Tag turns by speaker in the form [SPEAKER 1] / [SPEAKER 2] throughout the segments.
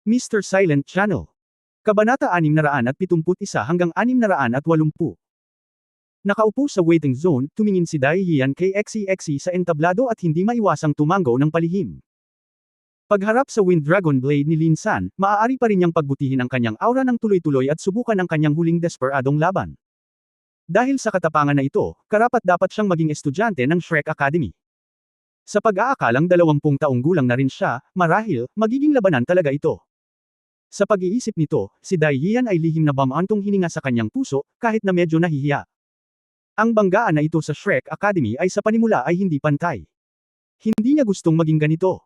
[SPEAKER 1] Mr. Silent Channel. Kabanata 671 hanggang 680. Nakaupo sa waiting zone, tumingin si Dai Yan kay Xe sa entablado at hindi maiwasang tumango ng palihim. Pagharap sa Wind Dragon Blade ni Lin San, maaari pa rin niyang pagbutihin ang kanyang aura ng tuloy-tuloy at subukan ang kanyang huling desperadong laban. Dahil sa katapangan na ito, karapat-dapat siyang maging estudyante ng Shrek Academy. Sa pag-aakalang 20 taong gulang na rin siya, marahil, magiging labanan talaga ito. Sa pag-iisip nito, si Dai Yan ay lihim na bumantong hininga sa kanyang puso, kahit na medyo nahihiya. Ang banggaan na ito sa Shrek Academy ay sa panimula ay hindi pantay. Hindi niya gustong maging ganito.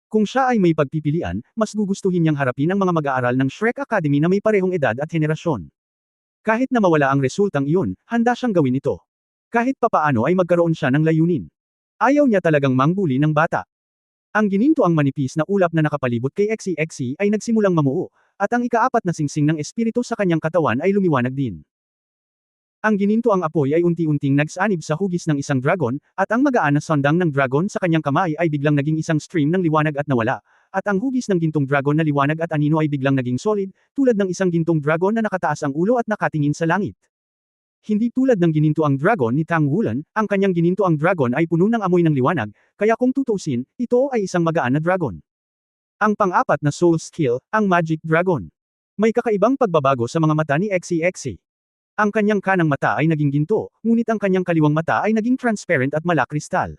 [SPEAKER 1] Kung siya ay may pagpipilian, mas gugustuhin niyang harapin ang mga mag-aaral ng Shrek Academy na may parehong edad at henerasyon. Kahit na mawala ang resultang iyon, handa siyang gawin ito. Kahit papaano ay magkaroon siya ng layunin. Ayaw niya talagang mangbuli ng bata. Ang gininto ang manipis na ulap na nakapalibot kay Xe ay nagsimulang mamuo, at ang ikaapat na singsing ng espiritu sa kanyang katawan ay lumiwanag din. Ang gininto ang apoy ay unti-unting nagsanib sa hugis ng isang dragon, at ang magaan na sandang ng dragon sa kanyang kamay ay biglang naging isang stream ng liwanag at nawala, at ang hugis ng gintong dragon na liwanag at anino ay biglang naging solid, tulad ng isang gintong dragon na nakataas ang ulo at nakatingin sa langit. Hindi tulad ng gininto ang dragon ni Tang Wulan, ang kanyang gininto ang dragon ay puno ng amoy ng liwanag, kaya kung tutuusin, ito ay isang magaan na dragon. Ang pang-apat na soul skill, ang Magic Dragon. May kakaibang pagbabago sa mga mata ni Xe. Ang kanyang kanang mata ay naging ginto, ngunit ang kanyang kaliwang mata ay naging transparent at malakristal.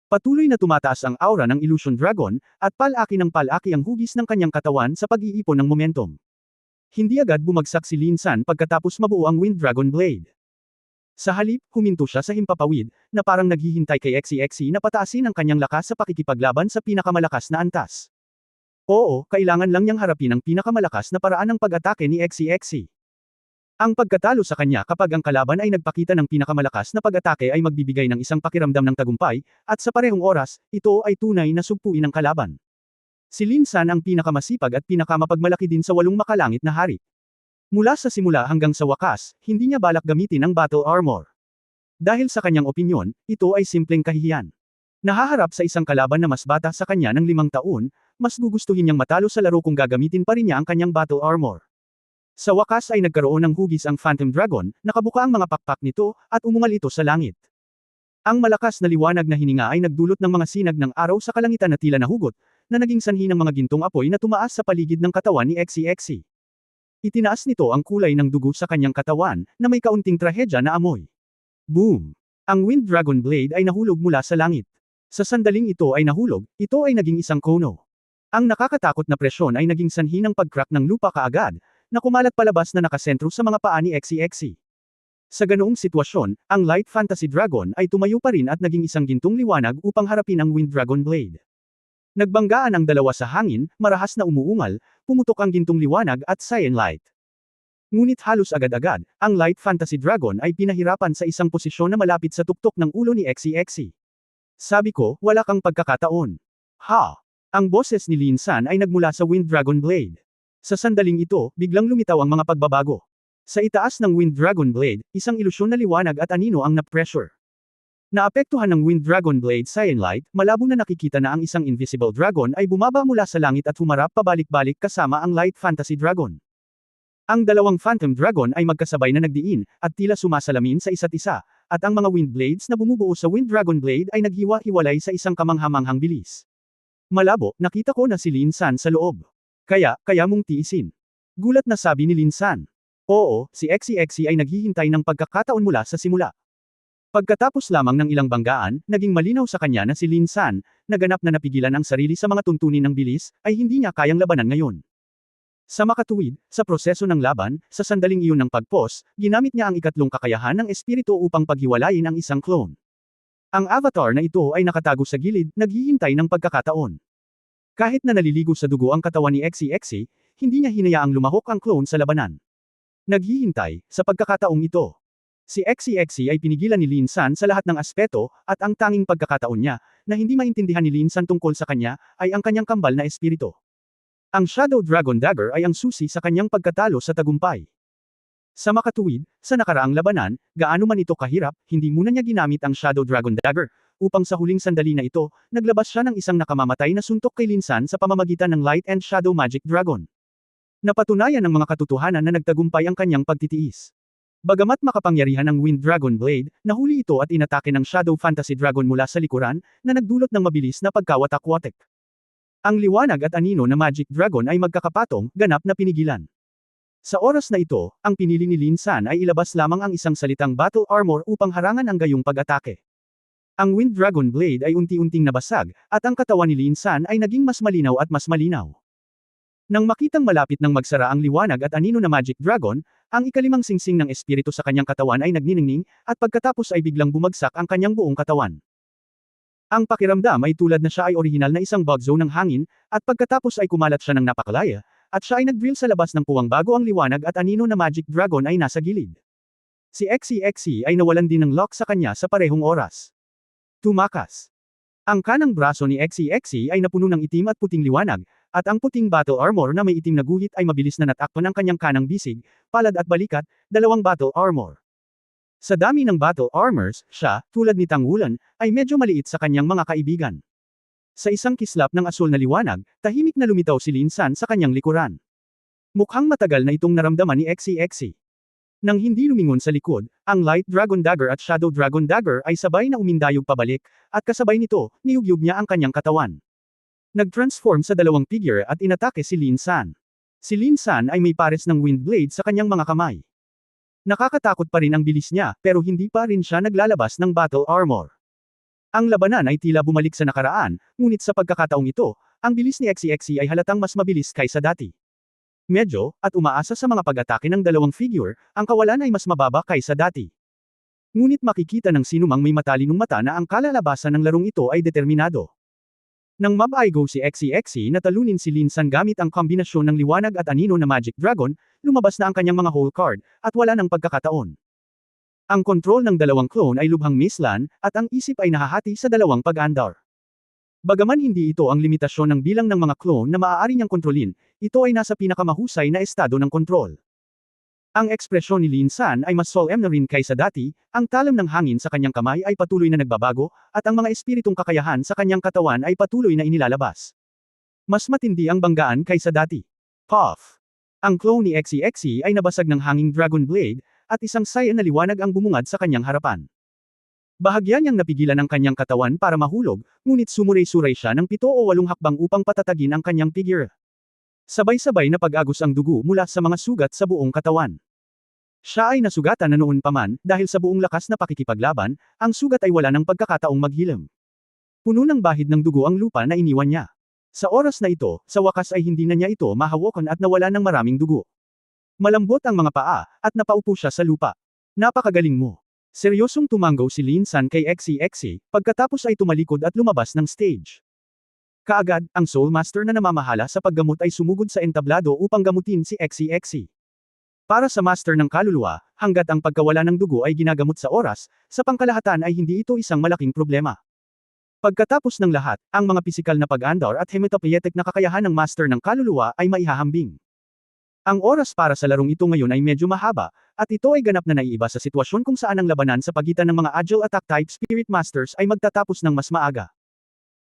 [SPEAKER 1] Patuloy na tumataas ang aura ng Illusion Dragon, at palaki ng palaki ang hugis ng kanyang katawan sa pag-iipon ng momentum. Hindi agad bumagsak si Lin San pagkatapos mabuo ang Wind Dragon Blade. Sa halip, huminto siya sa himpapawid, na parang naghihintay kay Xe na pataasin ang kanyang lakas sa pakikipaglaban sa pinakamalakas na antas. Oo, kailangan lang niyang harapin ang pinakamalakas na paraan ng pag-atake ni Xe. Ang pagkatalo sa kanya kapag ang kalaban ay nagpakita ng pinakamalakas na pag-atake ay magbibigay ng isang pakiramdam ng tagumpay, at sa parehong oras, ito ay tunay na sugpuin ng kalaban. Si Lin San ang pinakamasipag at pinakamapagmalaki din sa 8 makalangit na hari. Mula sa simula hanggang sa wakas, hindi niya balak gamitin ang battle armor. Dahil sa kanyang opinyon, ito ay simpleng kahihiyan. Nahaharap sa isang kalaban na mas bata sa kanya ng 5 taon, mas gugustuhin niyang matalo sa laro kung gagamitin pa rin niya ang kanyang battle armor. Sa wakas ay nagkaroon ng hugis ang Phantom Dragon, nakabuka ang mga pakpak nito, at umungal ito sa langit. Ang malakas na liwanag na hininga ay nagdulot ng mga sinag ng araw sa kalangitan na tila nahugot, na naging sanhi ng mga gintong apoy na tumaas sa paligid ng katawan ni Xe. Itinaas nito ang kulay ng dugo sa kanyang katawan, na may kaunting trahedya na amoy. Boom! Ang Wind Dragon Blade ay nahulog mula sa langit. Sa sandaling ito ay nahulog, ito ay naging isang kono. Ang nakakatakot na presyon ay naging sanhi ng pag-crack ng lupa kaagad, na kumalat palabas na nakasentro sa mga paa ni Xe. Sa ganoong sitwasyon, ang Light Fantasy Dragon ay tumayo pa rin at naging isang gintong liwanag upang harapin ang Wind Dragon Blade. Nagbanggaan ang dalawa sa hangin, marahas na umuungal, pumutok ang gintong liwanag at cyan light. Ngunit halos agad-agad, ang Light Fantasy Dragon ay pinahirapan sa isang posisyon na malapit sa tuktok ng ulo ni Xe. Sabi ko, wala kang pagkakataon. Ha! Ang boses ni Lin San ay nagmula sa Wind Dragon Blade. Sa sandaling ito, biglang lumitaw ang mga pagbabago. Sa itaas ng Wind Dragon Blade, isang ilusyon na liwanag at anino ang na-pressure. Naapektuhan ng Wind Dragon Blade cyan light, malabo na nakikita na ang isang invisible dragon ay bumaba mula sa langit at humarap pabalik-balik kasama ang Light Fantasy Dragon. Ang dalawang Phantom Dragon ay magkasabay na nagdiin, at tila sumasalamin sa isa't isa, at ang mga Wind Blades na bumubuo sa Wind Dragon Blade ay naghiwa-hiwalay sa isang kamanghamanghang bilis. Malabo, nakita ko na si Lin San sa loob. Kaya mong tiisin. Gulat na sabi ni Lin San. Oo, si Xe ay naghihintay ng pagkakataon mula sa simula. Pagkatapos lamang ng ilang banggaan, naging malinaw sa kanya na si Lin San, na ganap na napigilan ang sarili sa mga tuntunin ng bilis, ay hindi niya kayang labanan ngayon. Sa makatuwid, sa proseso ng laban, sa sandaling iyon ng pagpos, ginamit niya ang ikatlong kakayahan ng espiritu upang paghiwalayin ang isang clone. Ang avatar na ito ay nakatago sa gilid, naghihintay ng pagkakataon. Kahit na naliligo sa dugo ang katawan ni Xe, hindi niya hinayaang lumahok ang clone sa labanan. Naghihintay, sa pagkakataong ito. Si Xe ay pinigilan ni Lin San sa lahat ng aspeto, at ang tanging pagkakataon niya, na hindi maintindihan ni Lin San tungkol sa kanya, ay ang kanyang kambal na espiritu. Ang Shadow Dragon Dagger ay ang susi sa kanyang pagkatalo sa tagumpay. Sa makatuwid, sa nakaraang labanan, gaano man ito kahirap, hindi muna niya ginamit ang Shadow Dragon Dagger, upang sa huling sandali na ito, naglabas siya ng isang nakamamatay na suntok kay Lin San sa pamamagitan ng Light and Shadow Magic Dragon. Napatunayan ng mga katotohanan na nagtagumpay ang kanyang pagtitiis. Bagamat makapangyarihan ang Wind Dragon Blade, nahuli ito at inatake ng Shadow Fantasy Dragon mula sa likuran, na nagdulot ng mabilis na pagkawatak-watek. Ang liwanag at anino na Magic Dragon ay magkakapatong, ganap na pinigilan. Sa oras na ito, ang pinili ni Lin San ay ilabas lamang ang isang salitang Battle Armor upang harangan ang gayong pag-atake. Ang Wind Dragon Blade ay unti-unting nabasag, at ang katawan ni Lin San ay naging mas malinaw at mas malinaw. Nang makitang malapit ng magsara ang liwanag at anino na Magic Dragon, ang ikalimang singsing ng espiritu sa kanyang katawan ay nagniningning, at pagkatapos ay biglang bumagsak ang kanyang buong katawan. Ang pakiramdam ay tulad na siya ay orihinal na isang bug zone ng hangin, at pagkatapos ay kumalat siya ng napakalaya, at siya ay nag-drill sa labas ng puwang bago ang liwanag at anino na Magic Dragon ay nasa gilid. Si XCXC ay nawalan din ng lock sa kanya sa parehong oras. Tumakas. Ang kanang braso ni XCXC ay napuno ng itim at puting liwanag, at ang puting battle armor na may itim na guhit ay mabilis na natakpan ang kanyang kanang bisig, palad at balikat, dalawang battle armor. Sa dami ng battle armors, siya, tulad ni Tang Wulan, ay medyo maliit sa kanyang mga kaibigan. Sa isang kislap ng asul na liwanag, tahimik na lumitaw si Lin San sa kanyang likuran. Mukhang matagal na itong naramdaman ni XCXC. Nang hindi lumingon sa likod, ang Light Dragon Dagger at Shadow Dragon Dagger ay sabay na umindayog pabalik, at kasabay nito, niyugyug niya ang kanyang katawan. Nag-transform sa dalawang figure at inatake si Lin San. Si Lin San ay may pares ng wind blade sa kanyang mga kamay. Nakakatakot pa rin ang bilis niya, pero hindi pa rin siya naglalabas ng battle armor. Ang labanan ay tila bumalik sa nakaraan, ngunit sa pagkakataong ito, ang bilis ni XCXC ay halatang mas mabilis kaysa dati. Medyo, at umaasa sa mga pag-atake ng dalawang figure, ang kawalan ay mas mababa kaysa dati. Ngunit makikita ng sinumang may matalinong mata na ang kalalabasan ng larong ito ay determinado. Nang mab-aigo si XCXC na talunin si Lin San gamit ang kombinasyon ng liwanag at anino na Magic Dragon, lumabas na ang kanyang mga whole card, at wala ng pagkakataon. Ang kontrol ng dalawang clone ay lubhang mislan, at ang isip ay nahahati sa dalawang pag-andar. Bagaman hindi ito ang limitasyon ng bilang ng mga clone na maaari niyang kontrolin, ito ay nasa pinakamahusay na estado ng kontrol. Ang ekspresyon ni Lin San ay mas solemn na rin kaysa dati, ang talam ng hangin sa kanyang kamay ay patuloy na nagbabago, at ang mga espiritong kakayahan sa kanyang katawan ay patuloy na inilalabas. Mas matindi ang banggaan kaysa dati. Puff! Ang clone ni XCXC ay nabasag ng hanging Dragon Blade, at isang saya na liwanag ang bumungad sa kanyang harapan. Bahagya niyang napigilan ang kanyang katawan para mahulog, ngunit sumuray-suray siya ng 7 o 8 hakbang upang patatagin ang kanyang figure. Sabay-sabay na pag-agos ang dugo mula sa mga sugat sa buong katawan. Siya ay nasugatan na noon pa man, dahil sa buong lakas na pakikipaglaban, ang sugat ay wala ng pagkakataong maghilom. Puno ng bahid ng dugo ang lupa na iniwan niya. Sa oras na ito, sa wakas ay hindi na niya ito mahawakan at nawala ng maraming dugo. Malambot ang mga paa, at napaupo siya sa lupa. Napakagaling mo. Seryosong tumanggaw si Lin San kay XCXC, pagkatapos ay tumalikod at lumabas ng stage. Kaagad, ang Soul Master na namamahala sa paggamot ay sumugod sa entablado upang gamutin si XCXC. Para sa Master ng Kaluluwa, hanggat ang pagkawala ng dugo ay ginagamot sa oras, sa pangkalahatan ay hindi ito isang malaking problema. Pagkatapos ng lahat, ang mga pisikal na pag-andar at hematopoietic na kakayahan ng Master ng Kaluluwa ay maihahambing. Ang oras para sa larong ito ngayon ay medyo mahaba, at ito ay ganap na naiiba sa sitwasyon kung saan ang labanan sa pagitan ng mga Agile Attack Type Spirit Masters ay magtatapos ng mas maaga.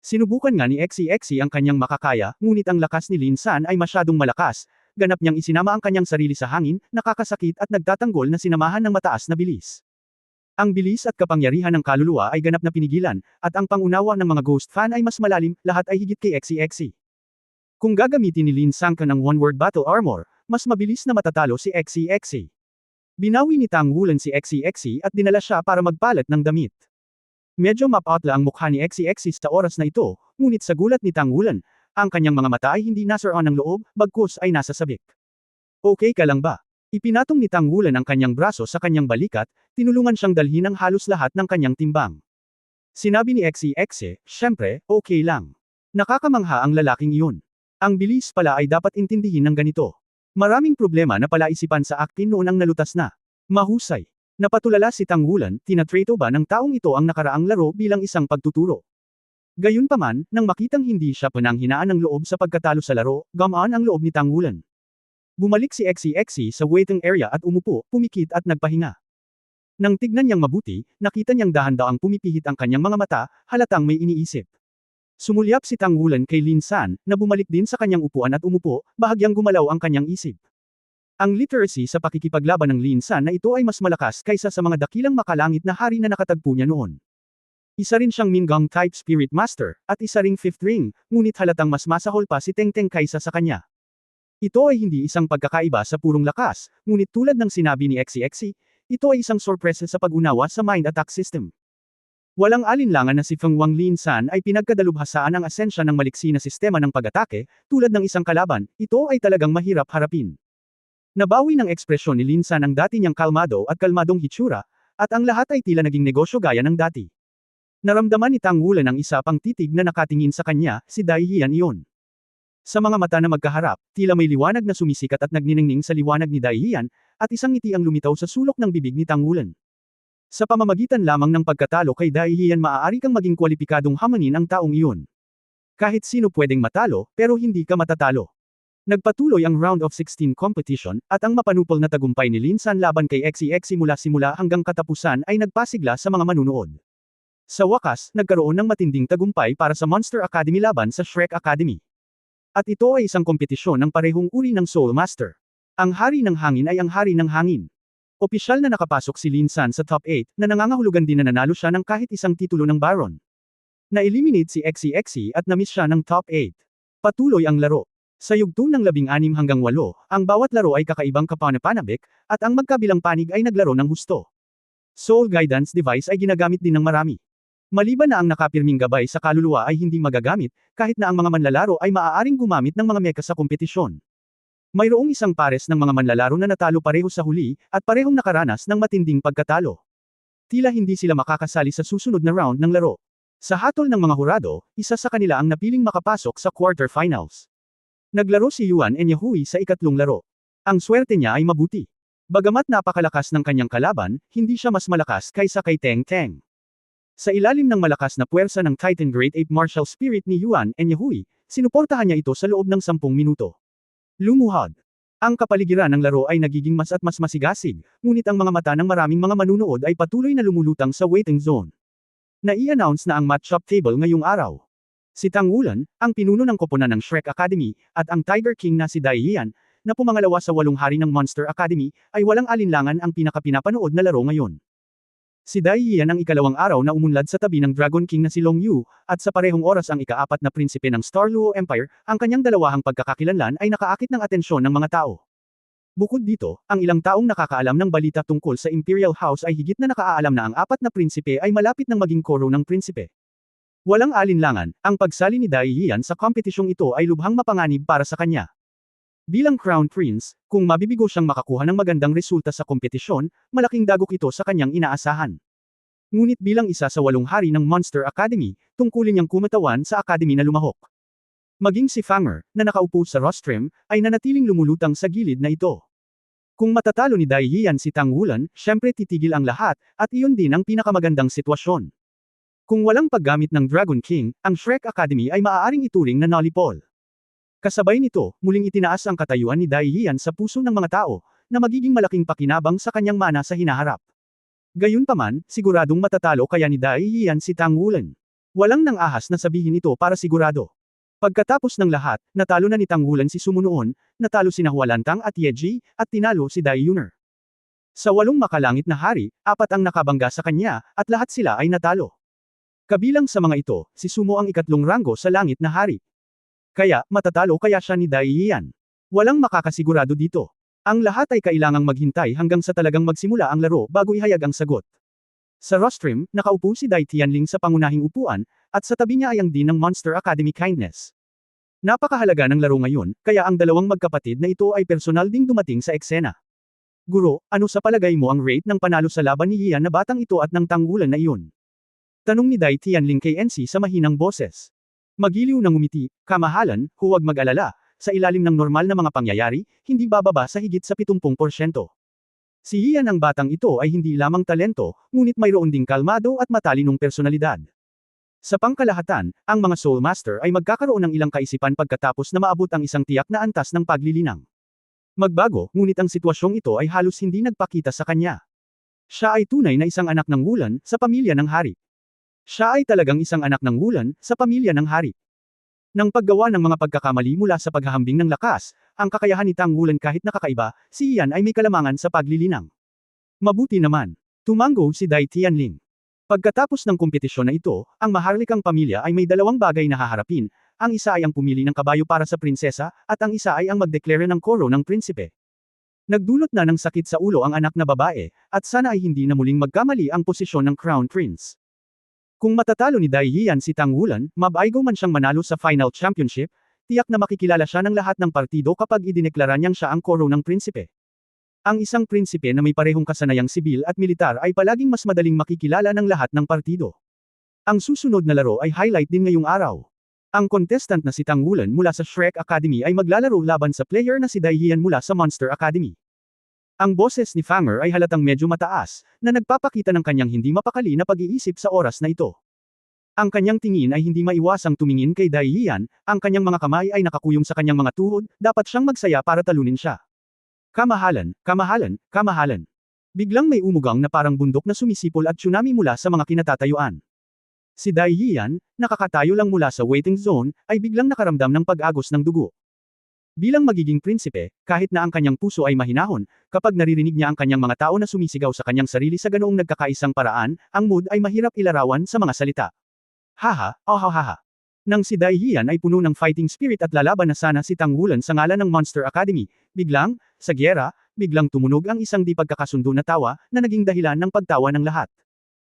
[SPEAKER 1] Sinubukan nga ni XCXC ang kanyang makakaya, ngunit ang lakas ni Lin San ay masyadong malakas, ganap niyang isinama ang kanyang sarili sa hangin, nakakasakit at nagtatanggol na sinamahan ng mataas na bilis. Ang bilis at kapangyarihan ng kaluluwa ay ganap na pinigilan, at ang pangunawa ng mga Ghost Fan ay mas malalim, lahat ay higit kay XCXC. Kung gagamitin ni Lin San ng one-word battle armor, mas mabilis na matatalo si XCXC. Binawi ni Tang Wulan si XCXC at dinala siya para magpalit ng damit. Medyo mapatla ang mukha ni XCXC sa oras na ito, ngunit sa gulat ni Tang Wulan, ang kanyang mga mata ay hindi nasaroon ng loob, bagkus ay nasa sabik. Okay ka lang ba? Ipinatong ni Tang Wulan ang kanyang braso sa kanyang balikat, tinulungan siyang dalhin ang halos lahat ng kanyang timbang. Sinabi ni XCXC, syempre, okay lang. Nakakamangha ang lalaking iyon. Ang bilis pala ay dapat intindihin ng ganito. Maraming problema na palaisipan sa akin noon ang nalutas na. Mahusay. Napatulala si Tang Wulan, tinatrato ba ng taong ito ang nakaraang laro bilang isang pagtuturo? Gayunpaman, nang makitang hindi siya pananghinaan ng loob sa pagkatalo sa laro, gamaan ang loob ni Tang Wulan. Bumalik si XCXC sa waiting area at umupo, pumikit at nagpahinga. Nang tignan niyang mabuti, nakita niyang dahan-daang pumipihit ang kanyang mga mata, halatang may iniisip. Sumulyap si Tang Wulan kay Lin San, na bumalik din sa kanyang upuan at umupo, bahagyang gumalaw ang kanyang isip. Ang literacy sa pakikipaglaban ng Lin San na ito ay mas malakas kaysa sa mga dakilang makalangit na hari na nakatagpo niya noon. Isa rin siyang Minggang type Spirit Master, at isa ring Fifth Ring, ngunit halatang mas masahol pa si Teng Teng kaysa sa kanya. Ito ay hindi isang pagkakaiba sa purong lakas, ngunit tulad ng sinabi ni XCXC, ito ay isang sorpresa sa pag-unawa sa mind attack system. Walang alinlangan na si Feng Wang Lin San ay pinagkadalubhasaan ang asensya ng maliksi na sistema ng pag-atake, tulad ng isang kalaban, ito ay talagang mahirap harapin. Nabawi ng ekspresyon ni Lin San ang dati niyang kalmado at kalmadong hitsura, at ang lahat ay tila naging negosyo gaya ng dati. Naramdaman ni Tang Wulan ang isa pang titig na nakatingin sa kanya, si Dai Hian iyon. Sa mga mata na magkaharap, tila may liwanag na sumisikat at nagniningning sa liwanag ni Dai Hian, at isang ngiti ang lumitaw sa sulok ng bibig ni Tang Wulan. Sa pamamagitan lamang ng pagkatalo kay Dai Hian maaari kang maging kwalipikadong hamanin ang taong iyon. Kahit sino pwedeng matalo, pero hindi ka matatalo. Nagpatuloy ang round of 16 competition, at ang mapanupol na tagumpay ni Lin San laban kay XCXC mula simula hanggang katapusan ay nagpasigla sa mga manunood. Sa wakas, nagkaroon ng matinding tagumpay para sa Monster Academy laban sa Shrek Academy. At ito ay isang kompetisyon ng parehong uri ng Soul Master. Ang hari ng hangin ay ang hari ng hangin. Opisyal na nakapasok si Lin San sa top 8, na nangangahulugan din na nanalo siya ng kahit isang titulo ng Baron. Na-eliminate si XCXC at na-miss siya ng top 8. Patuloy ang laro. Sa yugto ng 16 hanggang 8, ang bawat laro ay kakaibang kapanapanabik, at ang magkabilang panig ay naglaro ng husto. Soul Guidance Device ay ginagamit din ng marami. Maliban na ang nakapirming gabay sa kaluluwa ay hindi magagamit, kahit na ang mga manlalaro ay maaaring gumamit ng mga mecha sa kompetisyon. Mayroong isang pares ng mga manlalaro na natalo pareho sa huli, at parehong nakaranas ng matinding pagkatalo. Tila hindi sila makakasali sa susunod na round ng laro. Sa hatol ng mga hurado, isa sa kanila ang napiling makapasok sa quarterfinals. Naglaro si Yuan Enyahui sa ikatlong laro. Ang swerte niya ay mabuti. Bagamat napakalakas ng kanyang kalaban, hindi siya mas malakas kaysa kay Teng Teng. Sa ilalim ng malakas na puwersa ng Titan Great Ape Martial Spirit ni Yuan Enyahui, sinuportahan niya ito sa loob ng 10 minuto. Lumuhod. Ang kapaligiran ng laro ay nagiging mas at mas masigasig, ngunit ang mga mata ng maraming mga manunood ay patuloy na lumulutang sa waiting zone. Nai-announce na ang matchup table ngayong araw. Si Tang Wulan, ang pinuno ng koponan ng Shrek Academy, at ang Tiger King na si Dai Hian, na pumangalawa sa 8 hari ng Monster Academy, ay walang alinlangan ang pinakapinapanood na laro ngayon. Si Dai Hian ang ikalawang araw na umunlad sa tabi ng Dragon King na si Long Yu, at sa parehong oras ang ika-4 na prinsipe ng Star Luo Empire, ang kanyang dalawahang pagkakakilanlan ay nakaakit ng atensyon ng mga tao. Bukod dito, ang ilang taong nakakaalam ng balita tungkol sa Imperial House ay higit na nakaalam na ang 4 na prinsipe ay malapit ng maging koro ng prinsipe. Walang alinlangan, ang pagsali ni Dai Hian sa kompetisyong ito ay lubhang mapanganib para sa kanya. Bilang Crown Prince, kung mabibigo siyang makakuha ng magandang resulta sa kompetisyon, malaking dagok ito sa kanyang inaasahan. Ngunit bilang isa sa 8 hari ng Monster Academy, tungkulin niyang kumatawan sa Academy na lumahok. Maging si Fanger, na nakaupo sa rostrum, ay nanatiling lumulutang sa gilid na ito. Kung matatalo ni Dai Hian si Tang Wulan, syempre titigil ang lahat, at iyon din ang pinakamagandang sitwasyon. Kung walang paggamit ng Dragon King, ang Shrek Academy ay maaaring ituring na nullipol. Kasabay nito, muling itinaas ang katayuan ni Dai Hian sa puso ng mga tao, na magiging malaking pakinabang sa kanyang mana sa hinaharap. Gayunpaman, siguradong matatalo kaya ni Dai Hian si Tang Wulan. Walang nang ahas na sabihin ito para sigurado. Pagkatapos ng lahat, natalo na ni Tang Wulan si Sumo noon, natalo sina Hualantang at Ye Ji, at tinalo si Dai Yuner. Sa 8 makalangit na hari, 4 ang nakabangga sa kanya, at lahat sila ay natalo. Kabilang sa mga ito, si Sumo ang ikatlong ranggo sa langit na hari. Kaya, matatalo kaya siya ni Dai Hian. Walang makakasigurado dito. Ang lahat ay kailangang maghintay hanggang sa talagang magsimula ang laro bago ihayag ang sagot. Sa rostrum, nakaupo si Dai Tianling sa pangunahing upuan, at sa tabi niya ay ang Dean ng Monster Academy Kindness. Napakahalaga ng laro ngayon, kaya ang dalawang magkapatid na ito ay personal ding dumating sa eksena. Guro, ano sa palagay mo ang rate ng panalo sa laban ni Hian na batang ito at ng Tang Wulan na iyon? Tanong ni Dai Tianling kay NC sa mahinang boses. Magiliw ng ngumiti, kamahalan, huwag mag-alala, sa ilalim ng normal na mga pangyayari, hindi bababa sa higit sa 70%. Si Hian ang batang ito ay hindi lamang talento, ngunit mayroon ding kalmado at matalinong personalidad. Sa pangkalahatan, ang mga Soul Master ay magkakaroon ng ilang kaisipan pagkatapos na maabot ang isang tiyak na antas ng paglilinang. Magbago, ngunit ang sitwasyong ito ay halos hindi nagpakita sa kanya. Siya ay tunay na isang anak ng Wulan, sa pamilya ng hari. Siya ay talagang isang anak ng Wulan, sa pamilya ng hari. Nang paggawa ng mga pagkakamali mula sa paghahambing ng lakas, ang kakayahan ni Tang Wulan kahit nakakaiba, si Ian ay may kalamangan sa paglilinang. Mabuti naman. Tumango si Dai Tianling. Pagkatapos ng kompetisyon na ito, ang maharlikang pamilya ay may dalawang bagay na haharapin, ang isa ay ang pumili ng kabayo para sa prinsesa, at ang isa ay ang magdeklare ng koro ng prinsipe. Nagdulot na ng sakit sa ulo ang anak na babae, at sana ay hindi na muling magkamali ang posisyon ng Crown Prince. Kung matatalo ni Dai Yian si Tang Wulan, mabaigo man siyang manalo sa final championship, tiyak na makikilala siya ng lahat ng partido kapag idineklara niyang siya ang koro ng prinsipe. Ang isang prinsipe na may parehong kasanayang sibil at militar ay palaging mas madaling makikilala ng lahat ng partido. Ang susunod na laro ay highlight din ngayong araw. Ang contestant na si Tang Wulan mula sa Shrek Academy ay maglalaro laban sa player na si Dai Yian mula sa Monster Academy. Ang boses ni Fanger ay halatang medyo mataas, na nagpapakita ng kanyang hindi mapakali na pag-iisip sa oras na ito. Ang kanyang tingin ay hindi maiwasang tumingin kay Dai Yian, ang kanyang mga kamay ay nakakuyong sa kanyang mga tuhod, dapat siyang magsaya para talunin siya. Kamahalan, kamahalan, kamahalan. Biglang may umugang na parang bundok na sumisipol at tsunami mula sa mga kinatatayuan. Si Dai Yian, nakakatayo lang mula sa waiting zone, ay biglang nakaramdam ng pag-agos ng dugo. Bilang magiging prinsipe, kahit na ang kanyang puso ay mahinahon, kapag naririnig niya ang kanyang mga tao na sumisigaw sa kanyang sarili sa ganoong nagkakaisang paraan, ang mood ay mahirap ilarawan sa mga salita. Haha, oh haha. Nang si Dai Yian ay puno ng fighting spirit at lalaban na sana si Tang Wulan sa ngalan ng Monster Academy, biglang, sa gyera, biglang tumunog ang isang di pagkakasundo na tawa, na naging dahilan ng pagtawa ng lahat.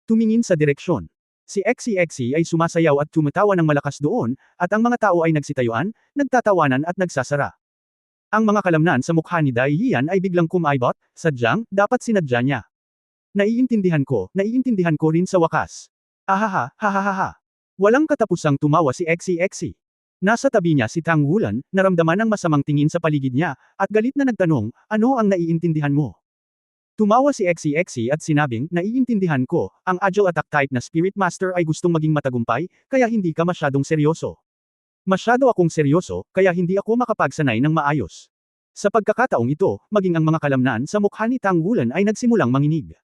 [SPEAKER 1] Tumingin sa direksyon. Si XCXC ay sumasayaw at tumatawa ng malakas doon, at ang mga tao ay nagsitayuan, nagtatawanan at nagsasara. Ang mga kalamnan sa mukha ni Dai Yian ay biglang kumaibot, sadyang, dapat sinadya niya. Naiintindihan ko rin sa wakas. Ahaha, hahaha. Walang katapusang tumawa si XCXC. Nasa tabi niya si Tang Wulan, naramdaman ang masamang tingin sa paligid niya, at galit na nagtanong, ano ang naiintindihan mo? Tumawa si XCXC at sinabing, naiintindihan ko, ang agile attack type na Spirit Master ay gustong maging matagumpay, kaya hindi ka masyadong seryoso. Masyado akong seryoso, kaya hindi ako makapagsanay ng maayos. Sa pagkakataong ito, maging ang mga kalamnan sa mukha ni Tang Wulan ay nagsimulang manginig.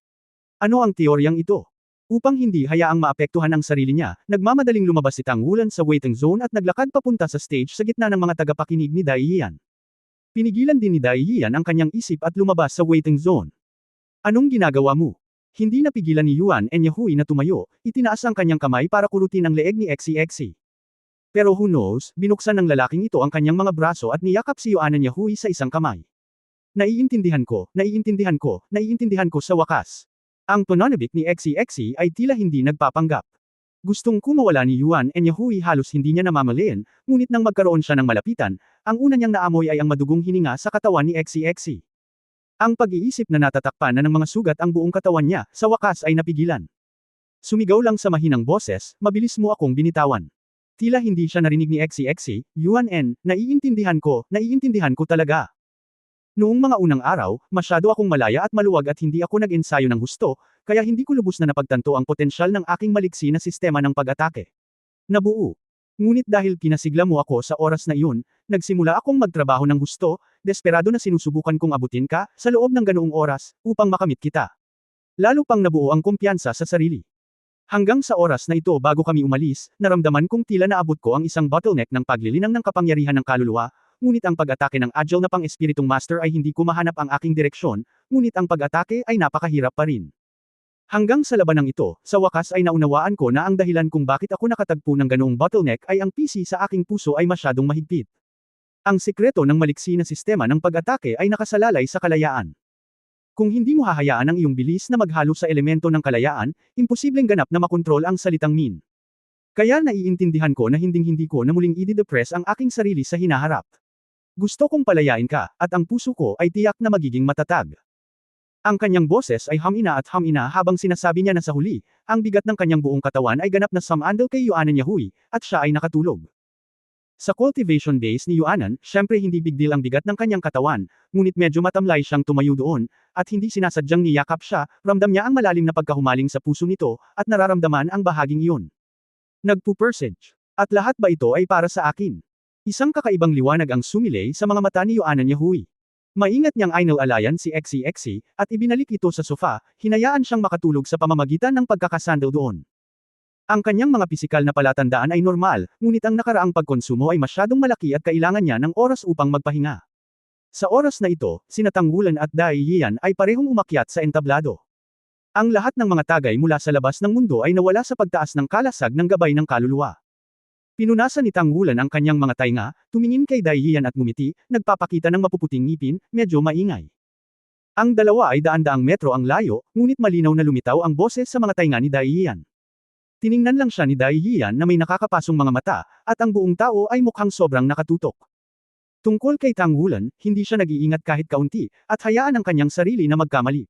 [SPEAKER 1] Ano ang teoryang ito? Upang hindi hayaang maapektuhan ang sarili niya, nagmamadaling lumabas si Tang Wulan sa waiting zone at naglakad papunta sa stage sa gitna ng mga tagapakinig ni Dai Yian. Pinigilan din ni Dai Yian ang kanyang isip at lumabas sa waiting zone. Anong ginagawa mo? Hindi napigilan ni Yuan Enyahui na tumayo, itinaas ang kanyang kamay para kurutin ang leeg ni XCXC. Pero who knows, binuksan ng lalaking ito ang kanyang mga braso at niyakap si Yuan Enyahui sa isang kamay. Naiintindihan ko sa wakas. Ang pananabik ni XCXC ay tila hindi nagpapanggap. Gustong kumawala ni Yuan Enyahui halos hindi niya namamalayan, ngunit nang magkaroon siya ng malapitan, ang una niyang naamoy ay ang madugong hininga sa katawan ni XCXC. Ang pag-iisip na natatakpan na ng mga sugat ang buong katawan niya, sa wakas ay napigilan. Sumigaw lang sa mahinang boses, mabilis mo akong binitawan. Tila hindi siya narinig ni XCXC, Yuan En, naiintindihan ko talaga. Noong mga unang araw, masyado akong malaya at maluwag at hindi ako nag-ensayo ng husto, kaya hindi ko lubos na napagtanto ang potensyal ng aking maliksi na sistema ng pag-atake. Nabuo. Ngunit dahil pinasigla mo ako sa oras na iyon, nagsimula akong magtrabaho ng husto, desperado na sinusubukan kong abutin ka, sa loob ng ganoong oras, upang makamit kita. Lalo pang nabuo ang kumpiyansa sa sarili. Hanggang sa oras na ito bago kami umalis, naramdaman kong tila naabot ko ang isang bottleneck ng paglilinang ng kapangyarihan ng kaluluwa, ngunit ang pag-atake ng agile na pang-espiritong master ay hindi ko mahanap ang aking direksyon, ngunit ang pag-atake ay napakahirap pa rin. Hanggang sa labanang ito, sa wakas ay naunawaan ko na ang dahilan kung bakit ako nakatagpo ng ganoong bottleneck ay ang PC sa aking puso ay masyadong mahigpit. Ang sikreto ng maliksi na sistema ng pag-atake ay nakasalalay sa kalayaan. Kung hindi mo hahayaan ang iyong bilis na maghalo sa elemento ng kalayaan, imposibleng ganap na makontrol ang salitang min. Kaya naiintindihan ko na hinding-hindi ko na muling i-depress ang aking sarili sa hinaharap. Gusto kong palayain ka, at ang puso ko ay tiyak na magiging matatag. Ang kanyang boses ay hamina at hamina habang sinasabi niya na sa huli, ang bigat ng kanyang buong katawan ay ganap na sumandal kay Yuan Enyahui, at siya ay nakatulog. Sa cultivation base ni Yuanan, syempre hindi big deal ang bigat ng kanyang katawan, ngunit medyo matamlay siyang tumayo doon, at hindi sinasadyang niyakap siya, ramdam niya ang malalim na pagkahumaling sa puso nito, at nararamdaman ang bahaging iyon. Nagpupersage. At lahat ba ito ay para sa akin? Isang kakaibang liwanag ang sumilay sa mga mata ni Yuan Enyahui. Maingat niyang inalalayan si XCXC, at ibinalik ito sa sofa, hinayaan siyang makatulog sa pamamagitan ng pagkakasandal doon. Ang kanyang mga pisikal na palatandaan ay normal, ngunit ang nakaraang pagkonsumo ay masyadong malaki at kailangan niya ng oras upang magpahinga. Sa oras na ito, sina Tangwulan at Dai Yian ay parehong umakyat sa entablado. Ang lahat ng mga tagay mula sa labas ng mundo ay nawala sa pagtaas ng kalasag ng gabay ng kaluluwa. Pinunasan ni Tangwulan ang kanyang mga tainga, tumingin kay Dai Yian at ngumiti, nagpapakita ng mapuputing ngipin, medyo maingay. Ang dalawa ay daan-daang metro ang layo, ngunit malinaw na lumitaw ang boses sa mga tainga ni Dai Yian. Tiningnan lang siya ni Dai Yian na may nakakapasong mga mata, at ang buong tao ay mukhang sobrang nakatutok. Tungkol kay Tangwulan, hindi siya nag-iingat kahit kaunti, at hayaan ang kanyang sarili na magkamali.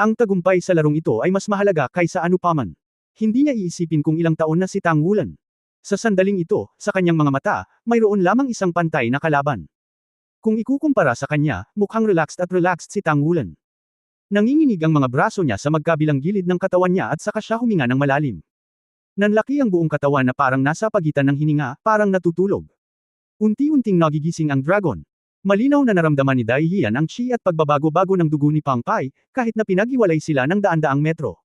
[SPEAKER 1] Ang tagumpay sa larong ito ay mas mahalaga kaysa anupaman. Hindi niya iisipin kung ilang taon na si Tangwulan. Sa sandaling ito, sa kanyang mga mata, mayroon lamang isang pantay na kalaban. Kung ikukumpara sa kanya, mukhang relaxed si Tangwulan. Nanginginig ang mga braso niya sa magkabilang gilid ng katawan niya at saka siya huminga ng malalim. Nanlaki ang buong katawan na parang nasa pagitan ng hininga, parang natutulog. Unti-unting nagigising ang dragon. Malinaw na naramdaman ni Dai Yian ang chi at pagbabago-bago ng dugo ni Pang Pai, kahit na pinag-iwalay sila ng daan-daang metro.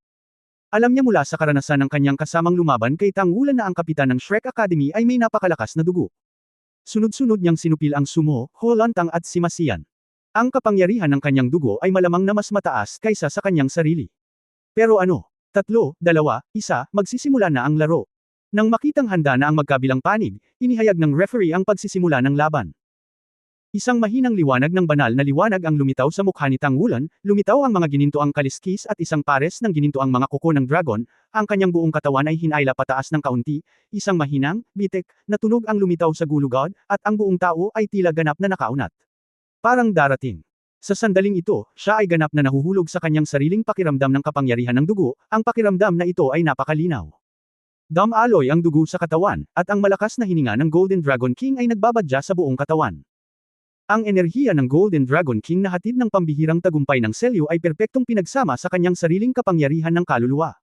[SPEAKER 1] Alam niya mula sa karanasan ng kanyang kasamang lumaban kay Tangwulan na ang kapitan ng Shrek Academy ay may napakalakas na dugo. Sunod-sunod niyang sinupil ang Sumo, Holantang at Simasian. Ang kapangyarihan ng kanyang dugo ay malamang na mas mataas kaysa sa kanyang sarili. Pero ano? 3, 2, 1, magsisimula na ang laro. Nang makitang handa na ang magkabilang panig, inihayag ng referee ang pagsisimula ng laban. Isang mahinang liwanag ng banal na liwanag ang lumitaw sa mukha ni Tangwulan, lumitaw ang mga ginintoang kaliskis at isang pares ng ginintoang mga kuko ng dragon, ang kanyang buong katawan ay hinayla pataas ng kaunti, isang mahinang, bitik, na tunog ang lumitaw sa gulugod, at ang buong tao ay tila ganap na nakaunat. Parang darating. Sa sandaling ito, siya ay ganap na nahuhulog sa kanyang sariling pakiramdam ng kapangyarihan ng dugo, ang pakiramdam na ito ay napakalinaw. Dam-aloy ang dugo sa katawan, at ang malakas na hininga ng Golden Dragon King ay nagbabadya sa buong katawan. Ang enerhiya ng Golden Dragon King na hatid ng pambihirang tagumpay ng selyo ay perpektong pinagsama sa kanyang sariling kapangyarihan ng kaluluwa.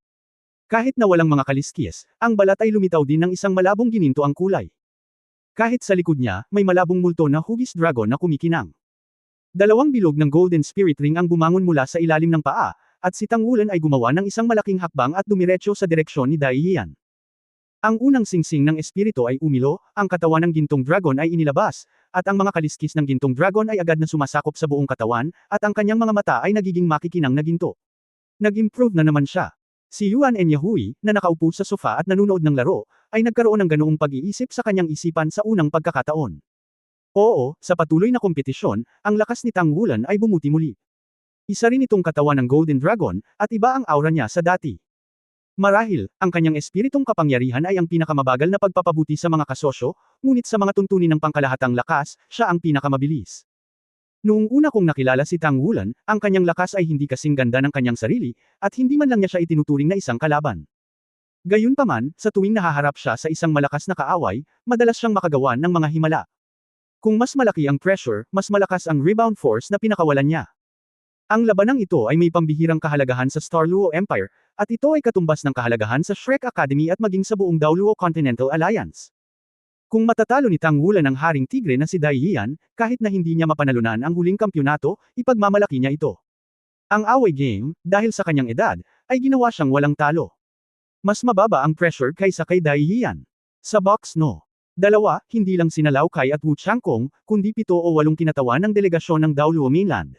[SPEAKER 1] Kahit na walang mga kaliskis, ang balat ay lumitaw din ng isang malabong gininto ang kulay. Kahit sa likod niya, may malabong multo na hugis dragon na kumikinang. Dalawang bilog ng Golden Spirit Ring ang bumangon mula sa ilalim ng paa, at si Tangwulan ay gumawa ng isang malaking hakbang at dumiretso sa direksyon ni Dai Yian. Ang unang singsing ng espiritu ay umilo, ang katawan ng gintong dragon ay inilabas, at ang mga kaliskis ng gintong dragon ay agad na sumasakop sa buong katawan, at ang kanyang mga mata ay nagiging makikinang na ginto. Nag-improve na naman siya. Si Yuan Enyahui, na nakaupo sa sofa at nanunood ng laro, ay nagkaroon ng ganoong pag-iisip sa kanyang isipan sa unang pagkakataon. Oo, sa patuloy na kompetisyon, ang lakas ni Tangwulan ay bumuti muli. Isa rin itong katawan ng Golden Dragon, at iba ang aura niya sa dati. Marahil, ang kanyang espiritong kapangyarihan ay ang pinakamabagal na pagpapabuti sa mga kasosyo, ngunit sa mga tuntunin ng pangkalahatang lakas, siya ang pinakamabilis. Noong una kong nakilala si Tangwulan, ang kanyang lakas ay hindi kasing ganda ng kanyang sarili, at hindi man lang niya siya itinuturing na isang kalaban. Gayunpaman, sa tuwing nahaharap siya sa isang malakas na kaaway, madalas siyang makagawa ng mga himala. Kung mas malaki ang pressure, mas malakas ang rebound force na pinakawalan niya. Ang labanang ito ay may pambihirang kahalagahan sa Star Luo Empire, at ito ay katumbas ng kahalagahan sa Shrek Academy at maging sa buong Daoluo Continental Alliance. Kung matatalo ni Tangwulan ang Haring Tigre na si Dai Yian, kahit na hindi niya mapanalunan ang huling kampyonato, ipagmamalaki niya ito. Ang away game, dahil sa kanyang edad, ay ginawa siyang walang talo. Mas mababa ang pressure kaysa kay Dai Yian. Sa box no. 2, hindi lang sina Lao Kai at Wu Changkong, kundi 7 o 8 kinatawan ng delegasyon ng Daoluo Mainland.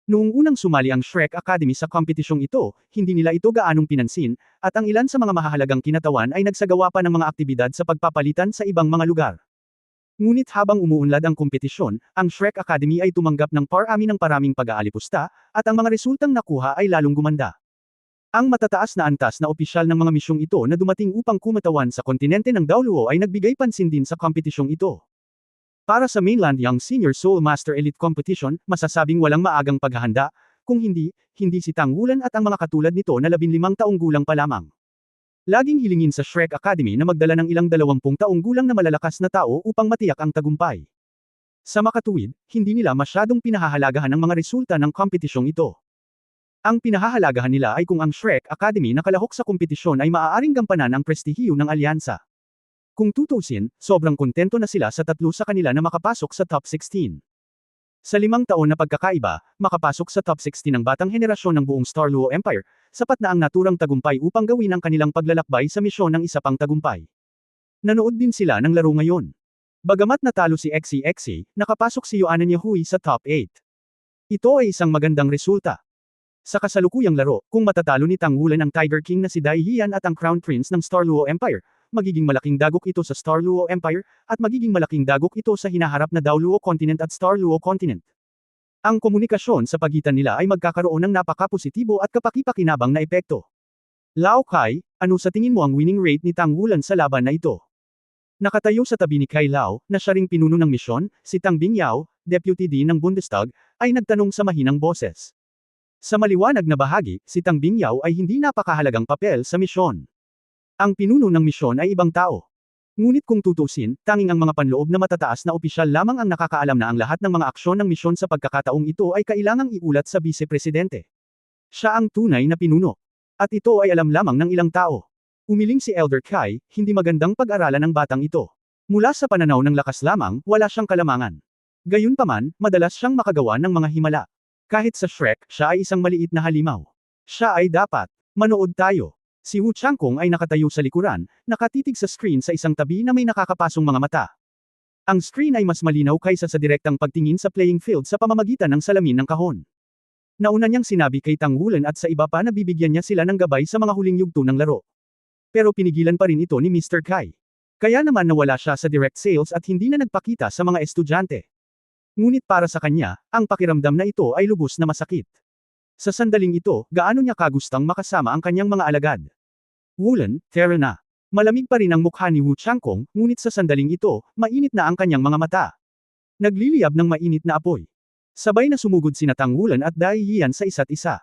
[SPEAKER 1] Noong unang sumali ang Shrek Academy sa kompetisyong ito, hindi nila ito gaanong pinansin, at ang ilan sa mga mahahalagang kinatawan ay nagsagawa pa ng mga aktibidad sa pagpapalitan sa ibang mga lugar. Ngunit habang umuunlad ang kompetisyon, ang Shrek Academy ay tumanggap ng parami ng paraming pag-aalipusta, at ang mga resultang nakuha ay lalong gumanda. Ang matataas na antas na opisyal ng mga misyong ito na dumating upang kumatawan sa kontinente ng Daoluo ay nagbigay pansin din sa kompetisyong ito. Para sa Mainland Young Senior Soul Master Elite Competition, masasabing walang maagang paghahanda, kung hindi si Tangwulan at ang mga katulad nito na 15 taong gulang pa lamang. Laging hilingin sa Shrek Academy na magdala ng ilang 20 taong gulang na malalakas na tao upang matiyak ang tagumpay. Sa makatuwid, hindi nila masyadong pinahahalagahan ang mga resulta ng kompetisyong ito. Ang pinahahalagahan nila ay kung ang Shrek Academy na kalahok sa kompetisyon ay maaaring gampanan ang prestihiyo ng alyansa. Kung tutusin, sobrang kontento na sila sa 3 sa kanila na makapasok sa top 16. Sa 5 taon na pagkakaiba, makapasok sa top 60 ng batang henerasyon ng buong Star Luo Empire, sapat na ang naturang tagumpay upang gawin ang kanilang paglalakbay sa misyon ng isa pang tagumpay. Nanood din sila ng laro ngayon. Bagamat natalo si XCXC, nakapasok si Yuanan Yahui sa top 8. Ito ay isang magandang resulta. Sa kasalukuyang laro, kung matatalo ni Tang Wulan ang Tiger King na si Dai Yian at ang Crown Prince ng Star Luo Empire, magiging malaking dagok ito sa Star Luo Empire, at magiging malaking dagok ito sa hinaharap na Dao Luo Continent at Star Luo Continent. Ang komunikasyon sa pagitan nila ay magkakaroon ng napaka-positibo at kapaki-pakinabang na epekto. Lao Kai, ano sa tingin mo ang winning rate ni Tang Wulan sa laban na ito? Nakatayo sa tabi ni Kai Lao, na siya ring pinuno ng misyon, si Tang Bingyao, Deputy Dean ng Bundestag, ay nagtanong sa mahinang boses. Sa maliwanag na bahagi, si Tang Bingyao ay hindi napakahalagang papel sa misyon. Ang pinuno ng misyon ay ibang tao. Ngunit kung tutusin, tanging ang mga panloob na matataas na opisyal lamang ang nakakaalam na ang lahat ng mga aksyon ng misyon sa pagkakataong ito ay kailangang iulat sa Bise-Presidente. Siya ang tunay na pinuno. At ito ay alam lamang ng ilang tao. Umiling si Elder Kai, hindi magandang pag-aralan ng batang ito. Mula sa pananaw ng lakas lamang, wala siyang kalamangan. Gayunpaman, madalas siyang makagawa ng mga himala. Kahit sa Shrek, siya ay isang maliit na halimaw. Siya ay dapat. Manood tayo. Si Wu Changkong ay nakatayo sa likuran, nakatitig sa screen sa isang tabi na may nakakapasong mga mata. Ang screen ay mas malinaw kaysa sa direktang pagtingin sa playing field sa pamamagitan ng salamin ng kahon. Nauna niyang sinabi kay Tang Wulan at sa iba pa na bibigyan niya sila ng gabay sa mga huling yugto ng laro. Pero pinigilan pa rin ito ni Mr. Kai. Kaya naman nawala siya sa direct sales at hindi na nagpakita sa mga estudyante. Ngunit para sa kanya, ang pakiramdam na ito ay lubos na masakit. Sa sandaling ito, gaano niya kagustang makasama ang kanyang mga alagad. Wulan, tara na. Malamig pa rin ang mukha ni Wu Changkong, ngunit sa sandaling ito, mainit na ang kanyang mga mata. Nagliliyab ng mainit na apoy. Sabay na sumugod sina Tang Wulan at Dai Yian sa isa't isa.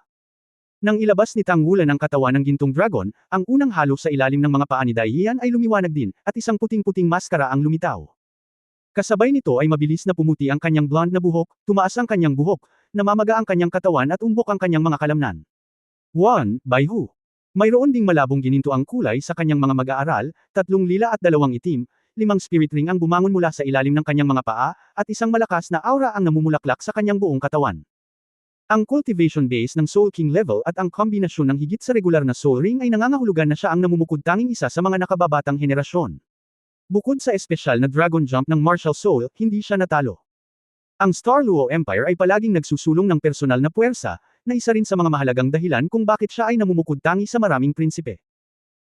[SPEAKER 1] Nang ilabas ni Tang Wulan ang katawan ng gintong dragon, ang unang halo sa ilalim ng mga paa ni Dai Yian ay lumiwanag din, at isang puting-puting maskara ang lumitaw. Kasabay nito ay mabilis na pumuti ang kanyang blonde na buhok, tumaas ang kanyang buhok, namamaga ang kanyang katawan at umbok ang kanyang mga kalamnan. By Hu. Mayroon ding malabong gininto ang kulay sa kanyang mga mag-aaral, 3 lila at 2 itim, 5 spirit ring ang bumangon mula sa ilalim ng kanyang mga paa, at isang malakas na aura ang namumulaklak sa kanyang buong katawan. Ang cultivation base ng Soul King level at ang kombinasyon ng higit sa regular na Soul Ring ay nangangahulugan na siya ang namumukod tanging isa sa mga nakababatang henerasyon. Bukod sa espesyal na Dragon Jump ng Martial Soul, hindi siya natalo. Ang Star Luo Empire ay palaging nagsusulong ng personal na puwersa, na isa rin sa mga mahalagang dahilan kung bakit siya ay namumukod tangi sa maraming prinsipe.